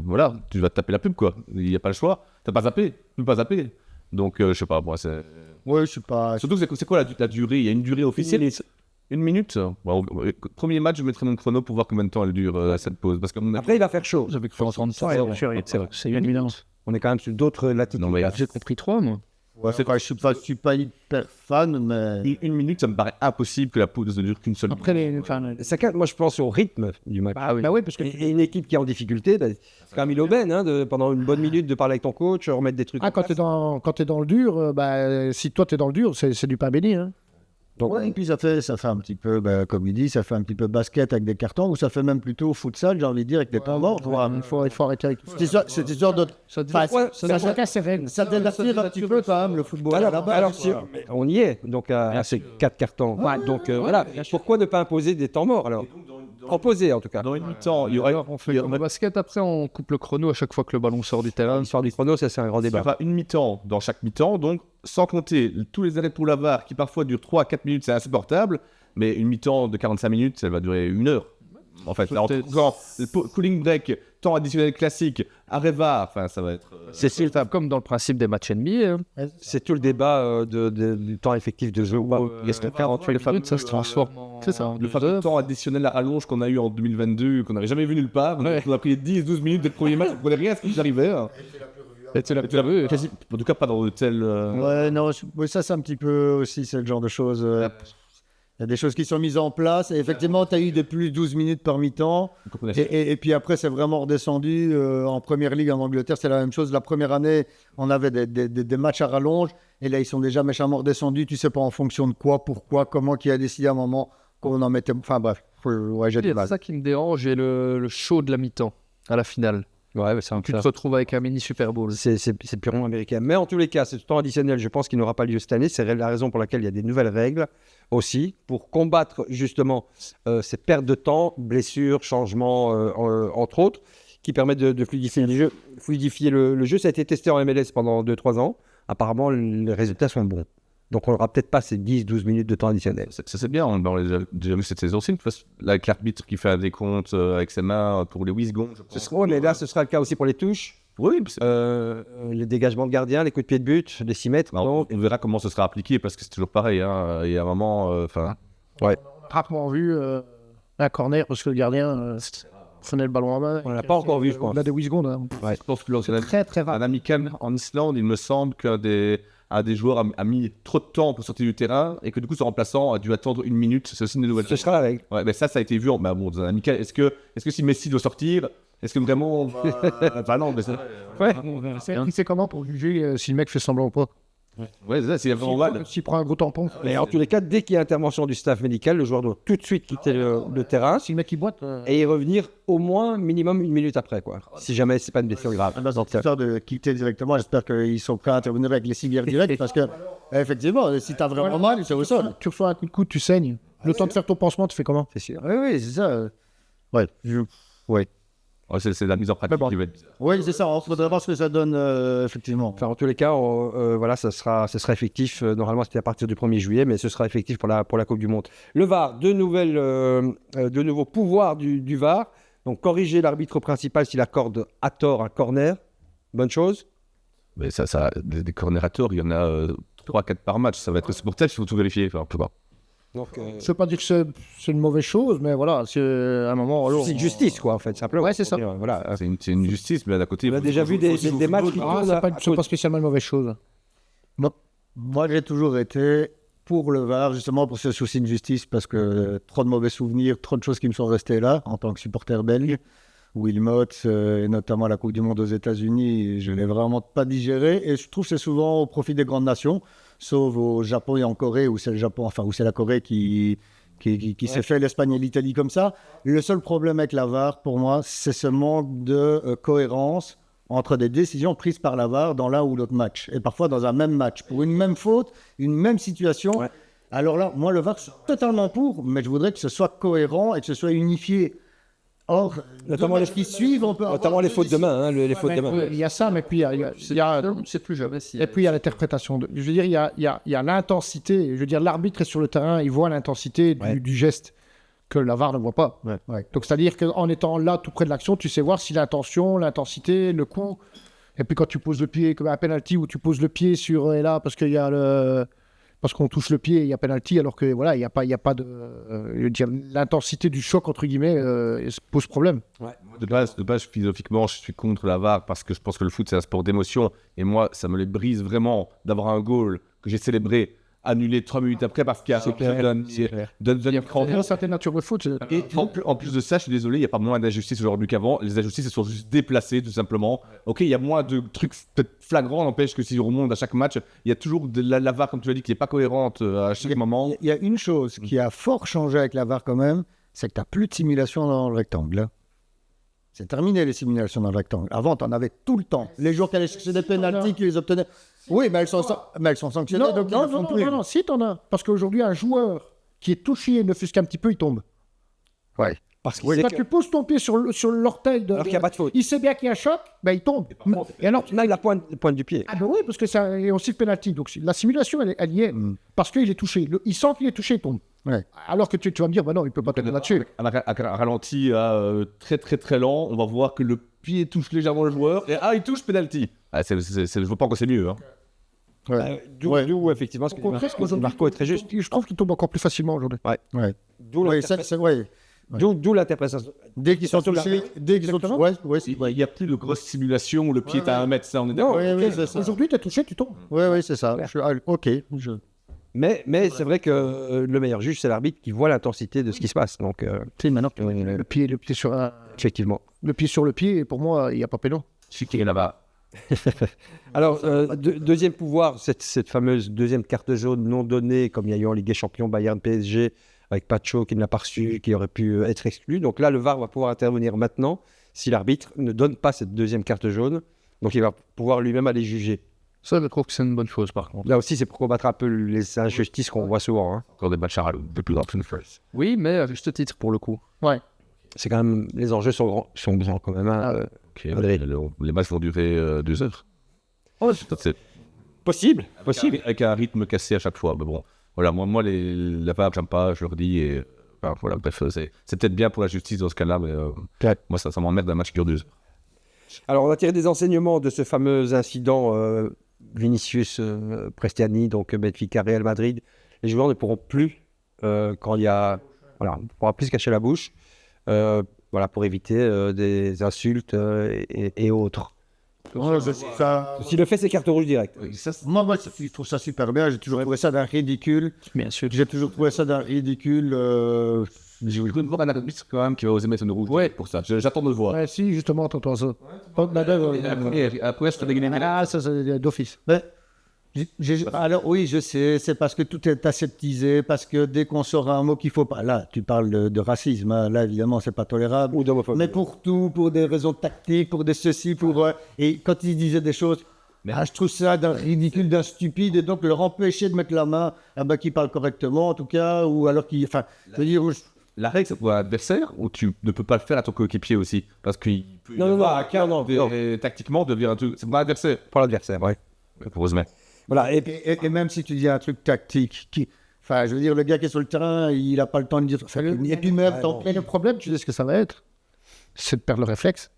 Voilà, tu vas te taper la pub, quoi. Il n'y a pas le choix. Tu n'as pas zappé. Tu peux pas zapper. Donc, je sais pas, moi, c'est. Ouais, je suis pas. Surtout, c'est quoi la durée? Il y a une durée officielle. Une minute. Bon, premier match, je mettrai mon chrono pour voir combien de temps elle dure cette pause. Parce que Après, il va faire chaud. J'avais cru entendre ça. Ouais, c'est bien sûr, vrai. C'est vrai. c'est bien évidemment. On est quand même sur d'autres latitudes. Non, mais J'ai compris 3, moi. Ouais, je suis pas hyper fan, mais. une minute, ça me paraît impossible que la pause ne dure qu'une seule minute. Après, Moi, je pense au rythme du match. bah oui, parce que Et une équipe qui est en difficulté, c'est quand même une aubaine, pendant une bonne minute de parler avec ton coach, remettre des trucs. en quand place. t'es dans le dur, si toi t'es dans le dur, c'est du pain béni. Hein. Donc, Ouais, et puis ça fait un petit peu, comme il dit, ça fait un petit peu basket avec des cartons, ou ça fait même plutôt futsal, j'ai envie de dire, avec des temps morts. Il faut arrêter avec tout Cette histoire de. Ça te Enfin, ça. Chacun ses règles. ça dénature un petit peu quand même le football. à la base, alors quoi. on y est, donc à ces 4 cartons. Donc voilà, pourquoi ne pas imposer des temps morts alors? Proposer en tout cas. Dans une mi-temps, il y aura, Au basket, après, on coupe le chrono à chaque fois que le ballon sort du terrain. L'histoire du chrono, ça c'est un grand il y débat. aura une mi-temps dans chaque mi-temps, donc sans compter tous les arrêts pour la VAR qui parfois durent 3 à 4 minutes, c'est insupportable, mais une mi-temps de 45 minutes, ça va durer 1 heure. En fait, là, le cooling break, temps additionnel classique, arrêt VAR, enfin, ça va être. C'est comme dans le principe des matchs NBA. C'est tout le débat du temps effectif de jeu. Est-ce que 48 minutes, ça se transforme en. C'est ça. Le fameux temps additionnel à rallonge qu'on a eu en 2022, qu'on n'avait jamais vu nulle part. Ouais. On a pris 10-12 minutes des premiers matchs, on ne comprenait rien à ce qui nous arrivait. Hein. Et tu l'as vu. En tout cas, pas dans de tels. Ouais, non, ça c'est un petit peu aussi, c'est le genre de choses. Il y a des choses qui sont mises en place, et effectivement, tu as eu de plus 12 minutes par mi-temps. Et puis après, c'est vraiment redescendu. En première ligue en Angleterre, c'est la même chose. La première année, on avait des matchs à rallonge. Et là, ils sont déjà méchamment redescendus. Tu sais pas en fonction de quoi, pourquoi, comment, qui a décidé à un moment qu'on en mettait. Enfin bref, ouais, j'ai du C'est mal. ça qui me dérange et le show de la mi-temps à la finale. Ouais, mais c'est un Tu te retrouves avec un mini Super Bowl. C'est purement américain. Mais en tous les cas, ce temps additionnel, je pense qu'il n'aura pas lieu cette année. C'est la raison pour laquelle il y a des nouvelles règles aussi, pour combattre justement ces pertes de temps, blessures, changements, entre autres, qui permettent de fluidifier le jeu. Le jeu, ça a été testé en MLS pendant 2-3 ans. Apparemment, les résultats sont bons. Donc, on n'aura peut-être pas ces 10-12 minutes de temps additionnel. Ça, c'est bien, on l'a déjà vu cette saison-ci, là, avec l'arbitre qui fait un décompte avec ses mains pour les 8 secondes. Je pense. Mais là, ce sera le cas aussi pour les touches, Oui, les dégagements de gardien, les coups de pied de but, les 6 mètres. on verra comment ce sera appliqué parce que c'est toujours pareil. Hein. Il y a un moment. Rarement vu un corner parce que le gardien prenait le ballon en main. On l'a pas encore vu, je pense. Au-delà des 8 secondes. Hein. Je pense que lorsqu'on a Très, très rare. un amical en Islande, il me semble qu'un des joueurs a mis trop de temps pour sortir du terrain et que du coup, son remplaçant a dû attendre 1 minute. C'est aussi une nouvelle Ce sera la règle. Ouais, mais ça a été vu dans un amical. Est-ce que si Messi doit sortir, est-ce que vraiment on va. Enfin, non, mais C'est comment pour juger si le mec fait semblant ou pas? Ouais, c'est ça, s'il y a vraiment mal. S'il prend un gros tampon. Mais en tous les cas, dès qu'il y a intervention du staff médical, le joueur doit tout de suite quitter le terrain Si le mec il boite. et y revenir au moins minimum 1 minute après, quoi. Si jamais c'est pas une blessure grave. Cette histoire de quitter directement, j'espère qu'ils sont prêts à intervenir avec les civières directes parce que, effectivement, si tu as vraiment mal, c'est au sol. Tu reçois un coup de coude, tu saignes. Le temps de faire ton pansement, tu fais comment? C'est sûr. Oui, c'est ça. Ouais, Ouais, c'est la mise en pratique qui va être bizarre. oui, c'est ça. Il faudrait voir ce que ça donne, effectivement. Enfin, en tous les cas, voilà, ça sera effectif. Normalement, c'était à partir du 1er juillet, mais ce sera effectif pour la Coupe du Monde. Le VAR, de nouveaux pouvoirs du VAR. Donc, corriger l'arbitre principal s'il accorde à tort un corner. Bonne chose. Mais ça des cornérateurs, il y en a 3-4 par match. Ça va être supporter, il faut tout vérifier. Enfin, on peut pas. Donc, Je ne veux pas dire que c'est une mauvaise chose, mais voilà, c'est à un moment. c'est une justice, quoi, en fait, simplement. Ouais, c'est ça. Voilà. C'est une justice, mais d'un côté. On a déjà vu des matchs qui tournent C'est pas spécialement une mauvaise chose. Moi, j'ai toujours été pour le VAR, justement pour ce souci de justice, parce que trop de mauvais souvenirs, trop de choses qui me sont restées là, en tant que supporter belge. Wilmot, et notamment la Coupe du Monde aux États-Unis, je ne l'ai vraiment pas digéré. Et je trouve que c'est souvent au profit des grandes nations, sauf au Japon et en Corée, où c'est le Japon, enfin, où c'est la Corée qui s'est fait l'Espagne et l'Italie comme ça. Le seul problème avec la VAR, pour moi, c'est ce manque de cohérence entre des décisions prises par la VAR dans l'un ou l'autre match. Et parfois dans un même match. Pour une même faute, une même situation. Ouais. Alors là, moi, le VAR, je suis totalement pour, mais je voudrais que ce soit cohérent et que ce soit unifié. Or, Notamment les les- matchs qui suivent, on peut avoir Notamment les deux fautes de main, hein, les fautes de main. Il y a ça, mais puis il y a C'est plus jamais si. et puis il y a l'interprétation. Je veux dire, il y a l'intensité. Je veux dire, l'arbitre est sur le terrain, il voit l'intensité Ouais. du geste que la VAR ne voit pas. Ouais. Donc, c'est-à-dire qu'en étant là, tout près de l'action, tu sais voir si l'intention, l'intensité, le coup. Et puis, quand tu poses le pied, comme un penalty où tu poses le pied sur et là, parce qu'il y a le. Parce qu'on touche le pied, il y a penalty, alors que voilà, il y a pas de. Je veux dire, l'intensité du choc, entre guillemets, pose problème. De base, philosophiquement, je suis contre la VAR parce que je pense que le foot, c'est un sport d'émotion. Et moi, ça me les brise vraiment d'avoir un goal que j'ai célébré, annulé 3 minutes après parce qu'il y a d'un écran. Une certaine nature de foot. Et en plus de ça, je suis désolé, il n'y a pas moins d'injustice aujourd'hui qu'avant. Les injustices, elles sont juste déplacées, tout simplement. Ok, il y a moins de trucs peut-être flagrants, n'empêche que si on remonte à chaque match, il y a toujours de la VAR, comme tu l'as dit, qui n'est pas cohérente à chaque moment. Il y a une chose qui a fort changé avec la VAR quand même, c'est que tu n'as plus de simulation dans le rectangle. hein. C'est terminé les simulations dans le rectangle. Avant, tu en avais tout le temps. Les joueurs qui allaient chercher des pénaltys, qui les obtenaient. Oui, mais elles sont sanctionnées. Non, donc ils non, le font non, plus. non, non, si t'en as. Parce qu'aujourd'hui, un joueur qui est touché, ne fût-ce qu'un petit peu, il tombe. Parce qu'il Quand sait que- tu poses ton pied sur l'orteil de. alors qu'il n'y a pas de faute. Il sait bien qu'il y a un choc, ben il tombe. Et alors, Là, il a pointe du pied. ah ben oui, parce que ça est aussi le penalty. Donc la simulation, elle y est. Parce qu'il est touché. Il sent qu'il est touché, il tombe. Ouais. Alors que tu vas me dire, bah non, il peut pas tomber là-dessus. À un ralenti très très très lent, on va voir que le pied touche légèrement le joueur et il touche penalty. Je vois pas encore c'est mieux. Hein. D'où effectivement ce que Au contraire, qu'aujourd'hui, Marco est très juste. Je trouve qu'il tombe encore plus facilement aujourd'hui. Ouais. D'où Oui, l'interpré- c'est vrai. d'où l'interprétation. Dès qu'ils sont Surtout la- touchés, dès qu'ils sont touchés. Ouais, ouais, Il n'y a plus de grosses simulations où le pied est à 1 mètre, ça on est d'accord. oui, c'est ça. Aujourd'hui, tu es touché, tu tombes. Oui, oui, c'est ça. Ok. Mais c'est vrai que le meilleur juge, c'est l'arbitre qui voit l'intensité de ce qui se passe. Donc, Tu sais, maintenant, le pied sur effectivement. le pied sur le pied, pour moi, il n'y a pas péno. Je suis qui est là-bas. Alors, deuxième pouvoir, cette fameuse deuxième carte jaune non donnée, comme il y a eu en Ligue des Champions, Bayern PSG, avec Pacho qui ne l'a pas reçu, qui aurait pu être exclu. Donc là, le VAR va pouvoir intervenir maintenant si l'arbitre ne donne pas cette deuxième carte jaune. Donc il va pouvoir lui-même aller juger. Ça, je trouve que c'est une bonne chose, par contre. Là aussi, c'est pour combattre un peu les injustices qu'on voit souvent. hein. Encore des matchs à rallonge, de plus en plus. Oui, mais à juste titre, pour le coup. Ouais. C'est quand même, les enjeux sont grands quand même. hein. Ok, André. les matchs vont durer 2 heures. C'est Possible. avec un rythme cassé à chaque fois. Mais bon, voilà, moi la VAR, j'aime pas, je leur dis. Et, enfin, voilà, bref, c'est peut-être bien pour la justice dans ce cas-là, mais moi ça m'emmerde un match qui dure 2 heures. Alors, on a tiré des enseignements de ce fameux incident Vinicius Prestiani, donc Benfica Real Madrid. Les joueurs ne pourront plus, quand il y a. Voilà, on ne pourra plus se cacher la bouche, voilà, pour éviter des insultes et autres. S'il le fait, c'est carte rouge directe. Moi, je trouve ça super bien. J'ai toujours trouvé ça d'un ridicule. Bien sûr. J'ai toujours trouvé ça d'un ridicule. J'ai voulu voir un arbitre quand même qui va oser mettre une rouge pour ça. J'attends de le voir. Ouais, si, justement, t'entends ça. Après, je te dégaine. Ah, ça, c'est d'office. Alors oui, je sais, c'est parce que tout est aseptisé, parce que dès qu'on sort un mot qu'il faut pas, là, tu parles de racisme, hein, là évidemment c'est pas tolérable, Ou d'homophobie. mais pour tout, pour des raisons tactiques, pour des ceci, et quand ils disaient des choses, je trouve ça d'un ridicule, d'un stupide, et donc leur empêcher de mettre la main, qu'ils parlent correctement en tout cas, ou alors qu'ils, enfin, je veux dire, La règle, c'est pour l'adversaire ou tu ne peux pas le faire à ton coéquipier aussi? Parce qu'il peut. Non, Tactiquement, devenir un truc. C'est pour l'adversaire. Pour l'adversaire, oui. Heureusement. Voilà, et même si tu dis un truc tactique, enfin, je veux dire, le gars qui est sur le terrain, il n'a pas le temps de dire, et puis même, Mais le problème, tu sais ce que ça va être, c'est de perdre le réflexe.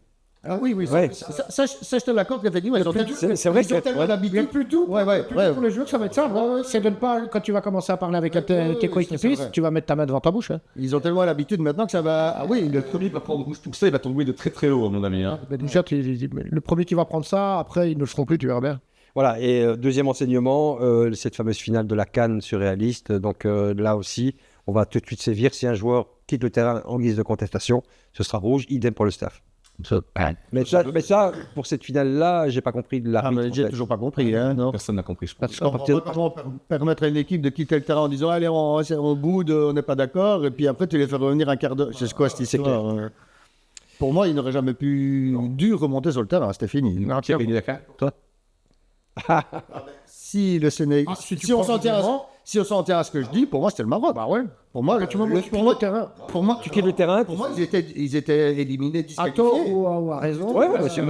Ah oui, Ouais. ça, je te l'accorde qu'effectivement, ils ont c'est vrai ils ont que- tellement l'habitude. Plutôt, pour les joueurs, ça va être simple. C'est de ne pas, quand tu vas commencer à parler avec tes coéquipiers, vrai. tu vas mettre ta main devant ta bouche. Hein. Ils ont tellement l'habitude maintenant que ça va. Ah oui, Le premier va prendre rouge pour ça, il va tomber de très très haut, à mon avis. Hein. Mais déjà, le premier qui va prendre ça, après, ils ne le feront plus, tu verras bien. Voilà, et deuxième enseignement, cette fameuse finale de la CAN surréaliste. Donc là aussi, on va tout de suite sévir. Si un joueur quitte le terrain en guise de contestation, ce sera rouge, idem pour le staff. Mais ça, pour cette finale-là, j'ai pas compris de l'arbitre. mais j'ai toujours pas compris, hein, non. Personne n'a compris, je pense. On va comment permettre à une équipe de quitter le terrain en disant allez, on boude, on n'est pas d'accord, et puis après tu les fais revenir un quart d'heure. C'est quoi cette histoire Pour moi, il n'aurait jamais dû remonter sur le terrain, c'était fini. Qui a gagné la CAN? Toi? Si le Sénégal, si tu si on prends s'en tient, vraiment- Si on s'en tient à ce que je dis, pour moi, c'était le Maroc. Bah ouais. Pour moi, Tu me pour moi, terrain. Tu quittes le terrain. pour moi, ils étaient éliminés, À disqualifiés. tort ou à raison. Ouais, monsieur.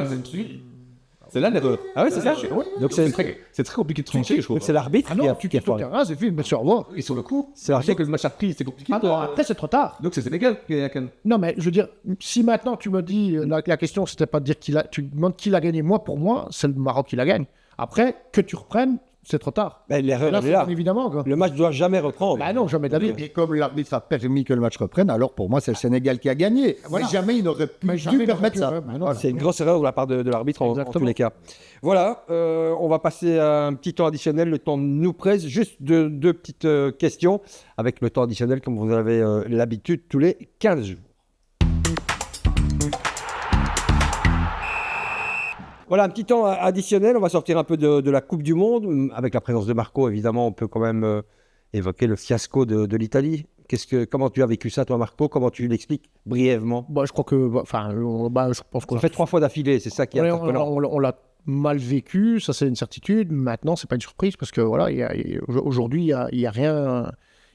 C'est là l'erreur. Ah ouais, c'est ça. Donc c'est C'est très compliqué de trancher, je trouve. c'est l'arbitre Ah qui a non, tu qui a quittes le foiré. terrain, c'est fini, mais sur revoir. Et sur le coup, C'est je sais l'arbitre. que le match a pris, c'est compliqué. Ah non, après, c'est trop tard. Donc c'est Sénégal qui a quand même. Non, mais je veux dire, si maintenant tu me dis, la question c'était pas de dire tu demandes qui l'a gagné. Moi, pour moi, c'est le Maroc qui la gagne. Après, que tu reprennes, c'est trop tard. Ben, l'erreur, Là, elle est là. bien évidemment, quoi. Le match doit jamais reprendre. Bah non, jamais d'avis. Et comme l'arbitre a permis que le match reprenne, alors pour moi, c'est le Sénégal qui a gagné. Voilà. Mais jamais il n'aurait pu Mais jamais permettre ça. bah non. C'est une grosse erreur de la part de l'arbitre en Exactement. tous les cas. Voilà, on va passer à un petit temps additionnel. Le temps nous presse. Juste deux petites questions avec le temps additionnel comme vous avez l'habitude tous les 15 jours. Voilà, un petit temps additionnel. On va sortir un peu de la Coupe du Monde. Avec la présence de Marco, évidemment, on peut quand même évoquer le fiasco de l'Italie. Comment tu as vécu ça, toi, Marco? Comment tu l'expliques brièvement? Bah, je crois que, je pense qu'on Ça fait 3 fois d'affilée, c'est ça qui est interpellant. on l'a mal vécu, ça c'est une certitude. Maintenant, c'est pas une surprise parce que voilà, aujourd'hui, il y a rien,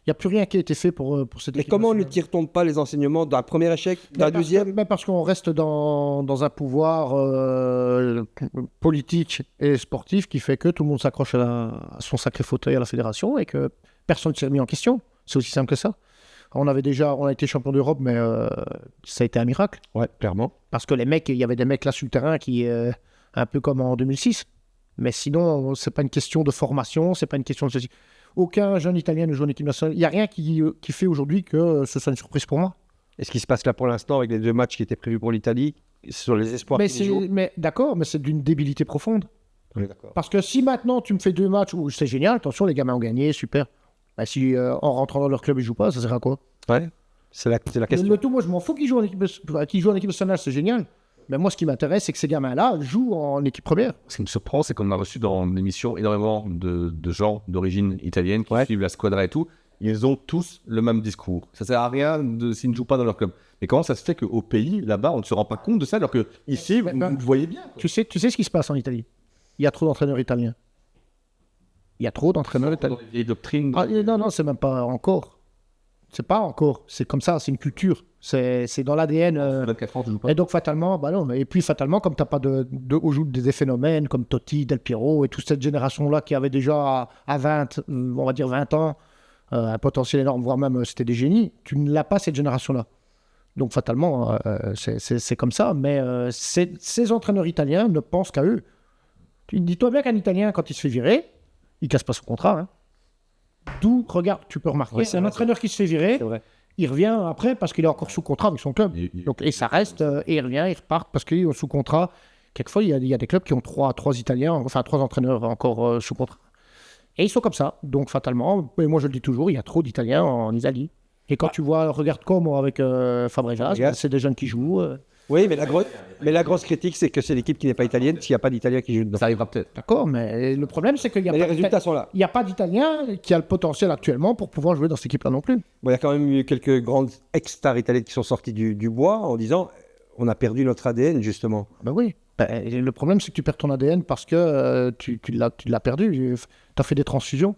il y a plus rien qui a été fait pour cette Mais équipe comment ne nationale. tire-t-on pas les enseignements d'un premier échec, d'un deuxième? Parce qu'on reste dans un pouvoir politique et sportif qui fait que tout le monde s'accroche à son sacré fauteuil à la fédération et que personne ne s'est mis en question. C'est aussi simple que ça. On a été champion d'Europe, mais ça a été un miracle. Ouais, clairement. Parce que il y avait des mecs là sur le terrain qui, un peu comme en 2006. Mais sinon, c'est pas une question de formation, c'est pas une question de ceci. Aucun jeune Italien ne joue en équipe nationale. Il n'y a rien qui fait aujourd'hui que ce soit une surprise pour moi. Et ce qui se passe là pour l'instant avec les 2 matchs qui étaient prévus pour l'Italie, sur les espoirs qui jouent. Mais d'accord, mais c'est d'une débilité profonde. On est d'accord. Parce que si maintenant tu me fais 2 matchs où c'est génial, attention, les gamins ont gagné, super. Bah, si en rentrant dans leur club ils jouent pas, ça sert à quoi? Ouais, c'est la question. Le tout, moi je m'en fous qu'ils jouent en équipe nationale, c'est génial. Mais moi ce qui m'intéresse, c'est que ces gamins-là jouent en équipe première. Ce qui me surprend, c'est qu'on a reçu dans l'émission énormément de gens d'origine italienne qui suivent la squadra et tout. Ils ont tous le même discours. Ça sert à rien s'ils ne jouent pas dans leur club. Mais comment ça se fait qu'au pays, là-bas, on ne se rend pas compte de ça alors que ici, vous voyez bien. Tu sais ce qui se passe en Italie. Il y a trop d'entraîneurs italiens. Il y a trop d'entraîneurs italiens. Dans les vieilles doctrines. Ah, non, c'est même pas encore. C'est pas encore. C'est comme ça, c'est une culture. C'est dans l'ADN. 24 ans, tu joues pas. Et donc fatalement, bah non. Et puis fatalement, comme t'as pas des phénomènes comme Totti, Del Piero et toute cette génération-là qui avait déjà à 20, on va dire 20 ans, un potentiel énorme, voire même c'était des génies, tu ne l'as pas cette génération-là. Donc fatalement, c'est comme ça. Mais ces entraîneurs italiens ne pensent qu'à eux. Dis-toi bien qu'un Italien, quand il se fait virer, il casse pas son contrat. Hein. D'où, regarde, tu peux remarquer, c'est un entraîneur qui se fait virer, C'est vrai. il revient après parce qu'il est encore sous contrat avec son club. Donc, et ça reste, et il revient, il repart parce qu'il est sous contrat. Quelquefois, il y a des clubs qui ont trois entraîneurs encore sous contrat. Et ils sont comme ça. Donc, fatalement, et moi je le dis toujours, il y a trop d'Italiens en Italie. Et quand tu vois, regarde comme avec Fabregas, c'est des jeunes qui jouent. Oui, mais la grosse critique, c'est que c'est l'équipe qui n'est pas italienne s'il n'y a pas d'Italiens qui jouent dedans. Ça arrivera peut-être. D'accord, mais le problème, c'est qu'il n'y a, Mais les pas résultats sont là. il y a pas d'Italiens qui a le potentiel actuellement pour pouvoir jouer dans cette équipe-là non plus. Bon, il y a quand même eu quelques grandes ex-stars italiennes qui sont sorties du bois en disant on a perdu notre ADN, justement. Ben oui. Le problème, c'est que tu perds ton ADN parce que tu l'as perdu. Tu as fait des transfusions.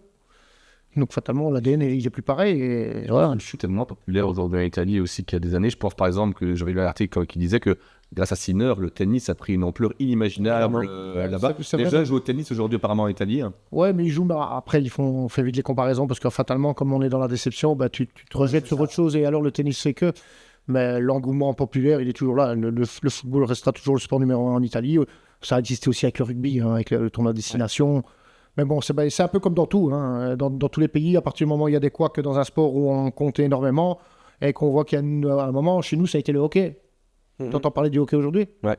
Donc, fatalement, l'ADN, il n'est plus pareil. Et voilà. Le chute est moins populaire aujourd'hui en Italie aussi qu'il y a des années. Je pense par exemple que j'avais lu un article qui disait que grâce à Sinner, le tennis a pris une ampleur inimaginable là-bas. C'est Les vrai. jeunes jouent au tennis aujourd'hui apparemment en Italie. Hein. Ouais, mais ils jouent. Après, on fait vite les comparaisons parce que fatalement, comme on est dans la déception, tu te rejettes sur autre chose et alors le tennis fait que. Mais l'engouement populaire, il est toujours là. Le football restera toujours le sport numéro 1 en Italie. Ça a existé aussi avec le rugby, hein, avec le tournoi de destination. Ouais. Mais bon, c'est un peu comme dans tout. Hein. Dans tous les pays, à partir du moment où il y a des couacs dans un sport où on compte énormément et qu'on voit qu'il y a un moment, chez nous, ça a été le hockey. T'entends parler du hockey aujourd'hui? Ouais.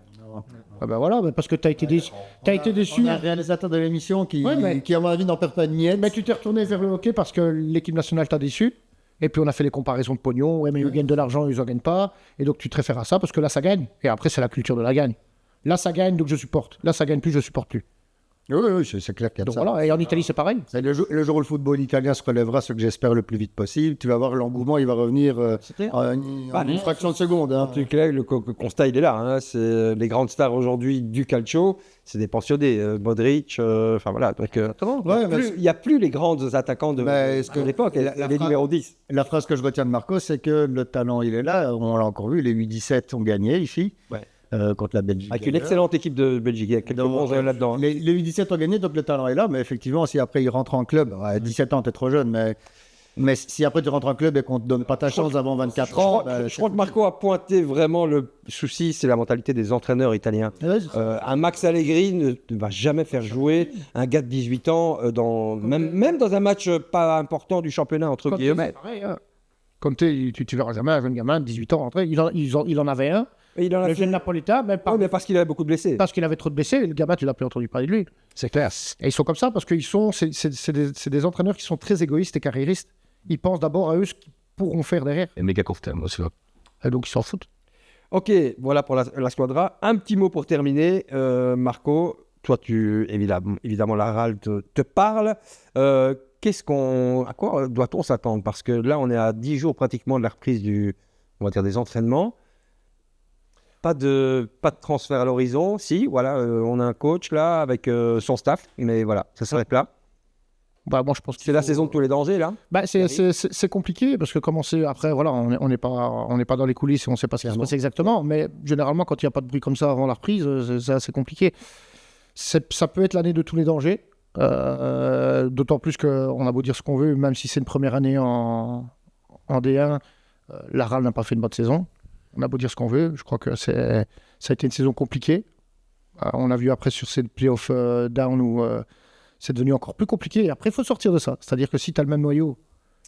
Ah ben voilà, parce que t'as été déçu. On a un réalisateur de l'émission qui, à mon avis, n'en perd pas de miette. Mais tu t'es retourné vers le hockey parce que l'équipe nationale t'a déçu. Et puis on a fait les comparaisons de pognon. Ouais, mais ils gagnent de l'argent, ils en gagnent pas. Et donc tu te réfères à ça parce que là, ça gagne. Et après, c'est la culture de la gagne. Là, ça gagne, donc je supporte. Là, ça gagne plus, je supporte plus. Oui, c'est clair qu'il y a de Donc ça. voilà, et en Italie, c'est pareil. C'est le jour où le football italien se relèvera, ce que j'espère le plus vite possible, tu vas voir l'engouement, il va revenir en une fraction de seconde. En tout cas, le constat, il est là. Hein. C'est les grandes stars aujourd'hui du calcio, c'est des pensionnés. Modric, enfin voilà. Donc, il n'y a plus les grands attaquants de l'époque, les numéros 10. La phrase que je retiens de Marco, c'est que le talent, il est là. On l'a encore vu, les U17 ont gagné ici. Ouais. Contre la Belgique. Avec une excellente équipe de Belgique, il y a quelques bons là-dedans. Hein. Les U17 ont gagné, donc le talent est là, mais effectivement, si après il rentre en club, à 17 ans, t'es trop jeune, mais si après tu rentres en club et qu'on te donne pas ta chance avant 24 ans... Je crois que Marco a pointé vraiment le souci, c'est la mentalité des entraîneurs italiens. Un Max Allegri ne va jamais faire jouer un gars de 18 ans, même dans un match pas important du championnat, entre guillemets. Conte, tu verras jamais un jeune gamin de 18 ans rentrer. Il en avait un. Et il en a Le fait... jeune Napolitain, mais parce qu'il avait beaucoup de blessés. Parce qu'il avait trop de blessés, le gamin, tu l'as plus entendu parler de lui. C'est clair. Et ils sont comme ça parce que c'est des entraîneurs qui sont très égoïstes et carriéristes. Ils pensent d'abord à eux ce qu'ils pourront faire derrière. Et méga court terme aussi. Et donc ils s'en foutent. Ok, voilà pour la squadra. Un petit mot pour terminer. Marco, toi, évidemment, la RAL te parle. À quoi doit-on s'attendre? Parce que là, on est à 10 jours pratiquement de la reprise des entraînements. Pas de transfert à l'horizon. Si, voilà, on a un coach là avec son staff, mais voilà, ça s'arrête là. Bah, moi, je pense que c'est la saison de tous les dangers là. Bah, c'est compliqué parce que commencer après, voilà, on n'est pas dans les coulisses et on ne sait pas ce qui se passe exactement. Mais généralement, quand il n'y a pas de bruit comme ça avant la reprise, c'est assez compliqué. Ça peut être l'année de tous les dangers. D'autant plus qu'on a beau dire ce qu'on veut, même si c'est une première année en D1, la RAL n'a pas fait une bonne saison. On a beau dire ce qu'on veut, je crois que ça a été une saison compliquée. On a vu après sur ces playoffs down où c'est devenu encore plus compliqué. Et après, il faut sortir de ça. C'est-à-dire que si tu as le même noyau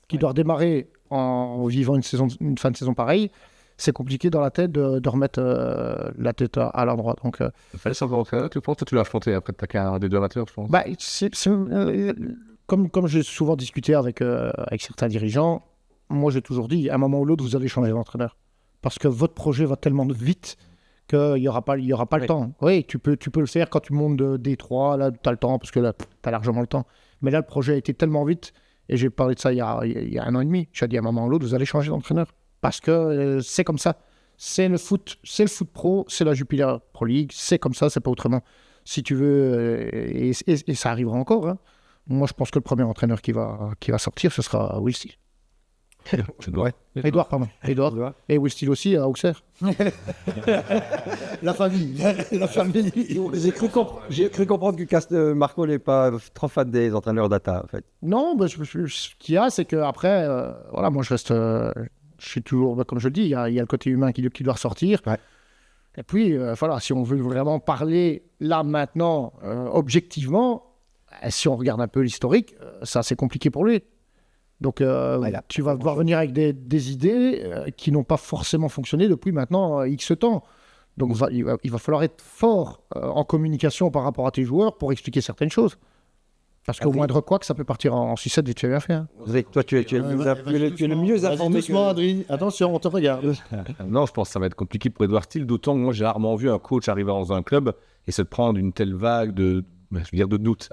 qui doit redémarrer en vivant une fin de saison pareille, c'est compliqué dans la tête de remettre la tête à l'endroit. Donc, il fallait savoir que tu penses que tu l'as affronté après ta carrière des deux amateurs, je pense. Bah, comme j'ai souvent discuté avec certains dirigeants, moi j'ai toujours dit, à un moment ou l'autre, vous allez changer d'entraîneur. Parce que votre projet va tellement vite qu'il n'y aura pas le temps. Oui, tu peux le faire quand tu montes de D3, là, tu as le temps, parce que là, tu as largement le temps. Mais là, le projet a été tellement vite, et j'ai parlé de ça il y a 1 an et demi. J'ai dit à un moment ou l'autre, vous allez changer d'entraîneur. Parce que c'est comme ça. C'est le foot pro, c'est la Jupiler Pro League, c'est comme ça, c'est pas autrement. Si tu veux, et ça arrivera encore. Hein. Moi, je pense que le premier entraîneur qui va sortir, ce sera Will Steele. Edouard. Et Will Steele aussi à Auxerre. La famille. J'ai cru comprendre que Marco n'est pas trop fan des entraîneurs data en fait. Non, ce qu'il y a, c'est qu'après, voilà, moi je suis toujours, comme je le dis, il y a le côté humain qui doit ressortir. Ouais. Et puis, voilà, si on veut vraiment parler là maintenant, objectivement, si on regarde un peu l'historique, ça c'est compliqué pour lui. Donc, tu vas devoir venir avec des idées qui n'ont pas forcément fonctionné depuis maintenant X temps. Donc, il va falloir être fort en communication par rapport à tes joueurs pour expliquer certaines choses. Parce qu'au moindre quoi que ça peut partir en sucette vite fait bien fait. Hein. Toi, tu es le mieux informé. Doucement, Adrien. Attention, on te regarde. Non, je pense que ça va être compliqué pour Edouard Steele, d'autant que moi, j'ai rarement vu un coach arriver dans un club et se prendre une telle vague de doute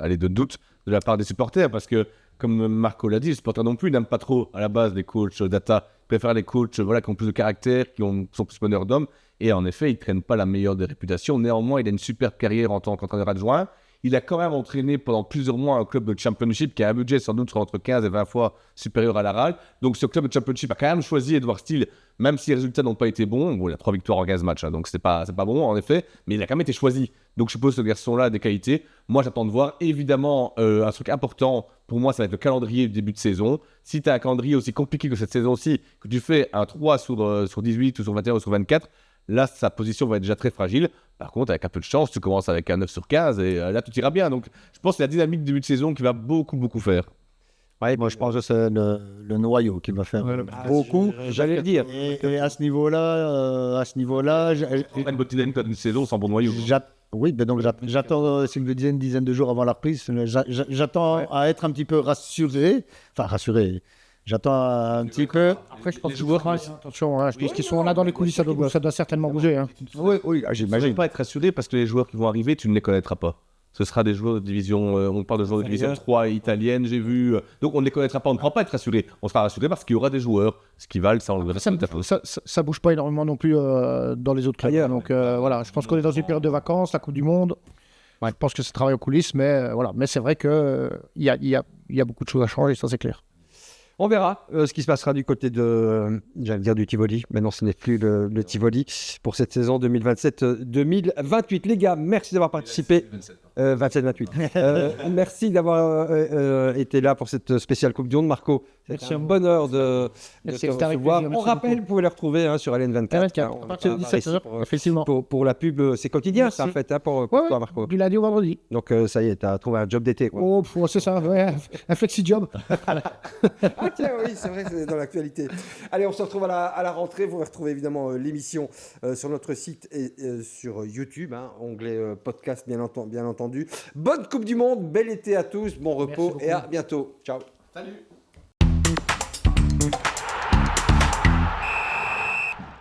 de la part des supporters. Parce que, comme Marco l'a dit, les supporters non plus n'aiment pas trop, à la base, les coachs data. Ils préfèrent les coachs qui ont plus de caractère, qui sont plus meneurs d'hommes. Et en effet, ils ne traînent pas la meilleure des réputations. Néanmoins, il a une superbe carrière en tant qu'entraîneur adjoint. Il a quand même entraîné pendant plusieurs mois un club de championship qui a un budget sans doute entre 15 et 20 fois supérieur à la RAL. Donc ce club de championship a quand même choisi Edouard Steele, même si les résultats n'ont pas été bons. Bon, il a 3 victoires en 15 matchs, hein, donc c'est pas bon en effet, mais il a quand même été choisi. Donc je suppose que ce garçon-là a des qualités. Moi, j'attends de voir. Évidemment, un truc important pour moi, ça va être le calendrier du début de saison. Si tu as un calendrier aussi compliqué que cette saison-ci, que tu fais un 3 sur 18 ou sur 21 ou sur 24, là, sa position va être déjà très fragile. Par contre, avec un peu de chance, tu commences avec un 9 sur 15 et là, tout ira bien. Donc, je pense que c'est la dynamique du début de saison qui va beaucoup, beaucoup faire. Oui, moi, je pense que c'est le noyau qui va faire beaucoup. J'allais le dire. Et à ce niveau-là, Une bonne dynamique d'une saison sans bon noyau. Oui, ben donc j'attends, si vous disais, une dizaine de jours avant la reprise. J'attends à être un petit peu rassuré. Enfin, rassuré. J'attends un petit peu. Après, je pense que les joueurs, attention, hein, je pense qu'ils sont là dans les coulisses, ça doit certainement bouger. Hein. Oui, j'imagine. Je ne vais pas être rassuré parce que les joueurs qui vont arriver, tu ne les connaîtras pas. Ce sera des joueurs de division, on parle de joueurs de division 3 italienne, j'ai vu. Donc on ne les connaîtra pas, on ne pourra pas être rassuré. On sera rassuré parce qu'il y aura des joueurs. Ce qui valent, ça on le verra sur le tableau. Ça bouge pas énormément non plus dans les autres clubs. Ailleurs. Donc voilà, je pense qu'on est dans une période de vacances, la Coupe du Monde. Je pense que ça travaille aux coulisses, mais voilà. Mais c'est vrai que il y a beaucoup de choses à changer, ça c'est clair. On verra ce qui se passera du côté de, j'allais dire du Tivoli. Maintenant, ce n'est plus le Tivoli pour cette saison 2027-2028. Les gars, merci d'avoir participé. 27-28. Merci d'avoir été là pour cette spéciale Coupe du Monde. Marco, c'est un bonheur de Merci, te c'était avec recevoir. plaisir, On merci rappelle, beaucoup. vous pouvez les retrouver sur LN24. À partir de 17h, effectivement. Pour la pub, c'est quotidien, Merci. ça, en fait, pour Ouais, toi, Marco. du lundi au vendredi. Donc, ça y est, tu as trouvé un job d'été, quoi. Oh, c'est ça, ouais, un flexi-job. Ah tiens, oui, c'est vrai, c'est dans l'actualité. Allez, on se retrouve à la rentrée. Vous retrouvez évidemment l'émission sur notre site et sur YouTube, onglet podcast bien entendu. Bonne Coupe du Monde, bel été à tous, bon repos et à bientôt. Ciao. Salut.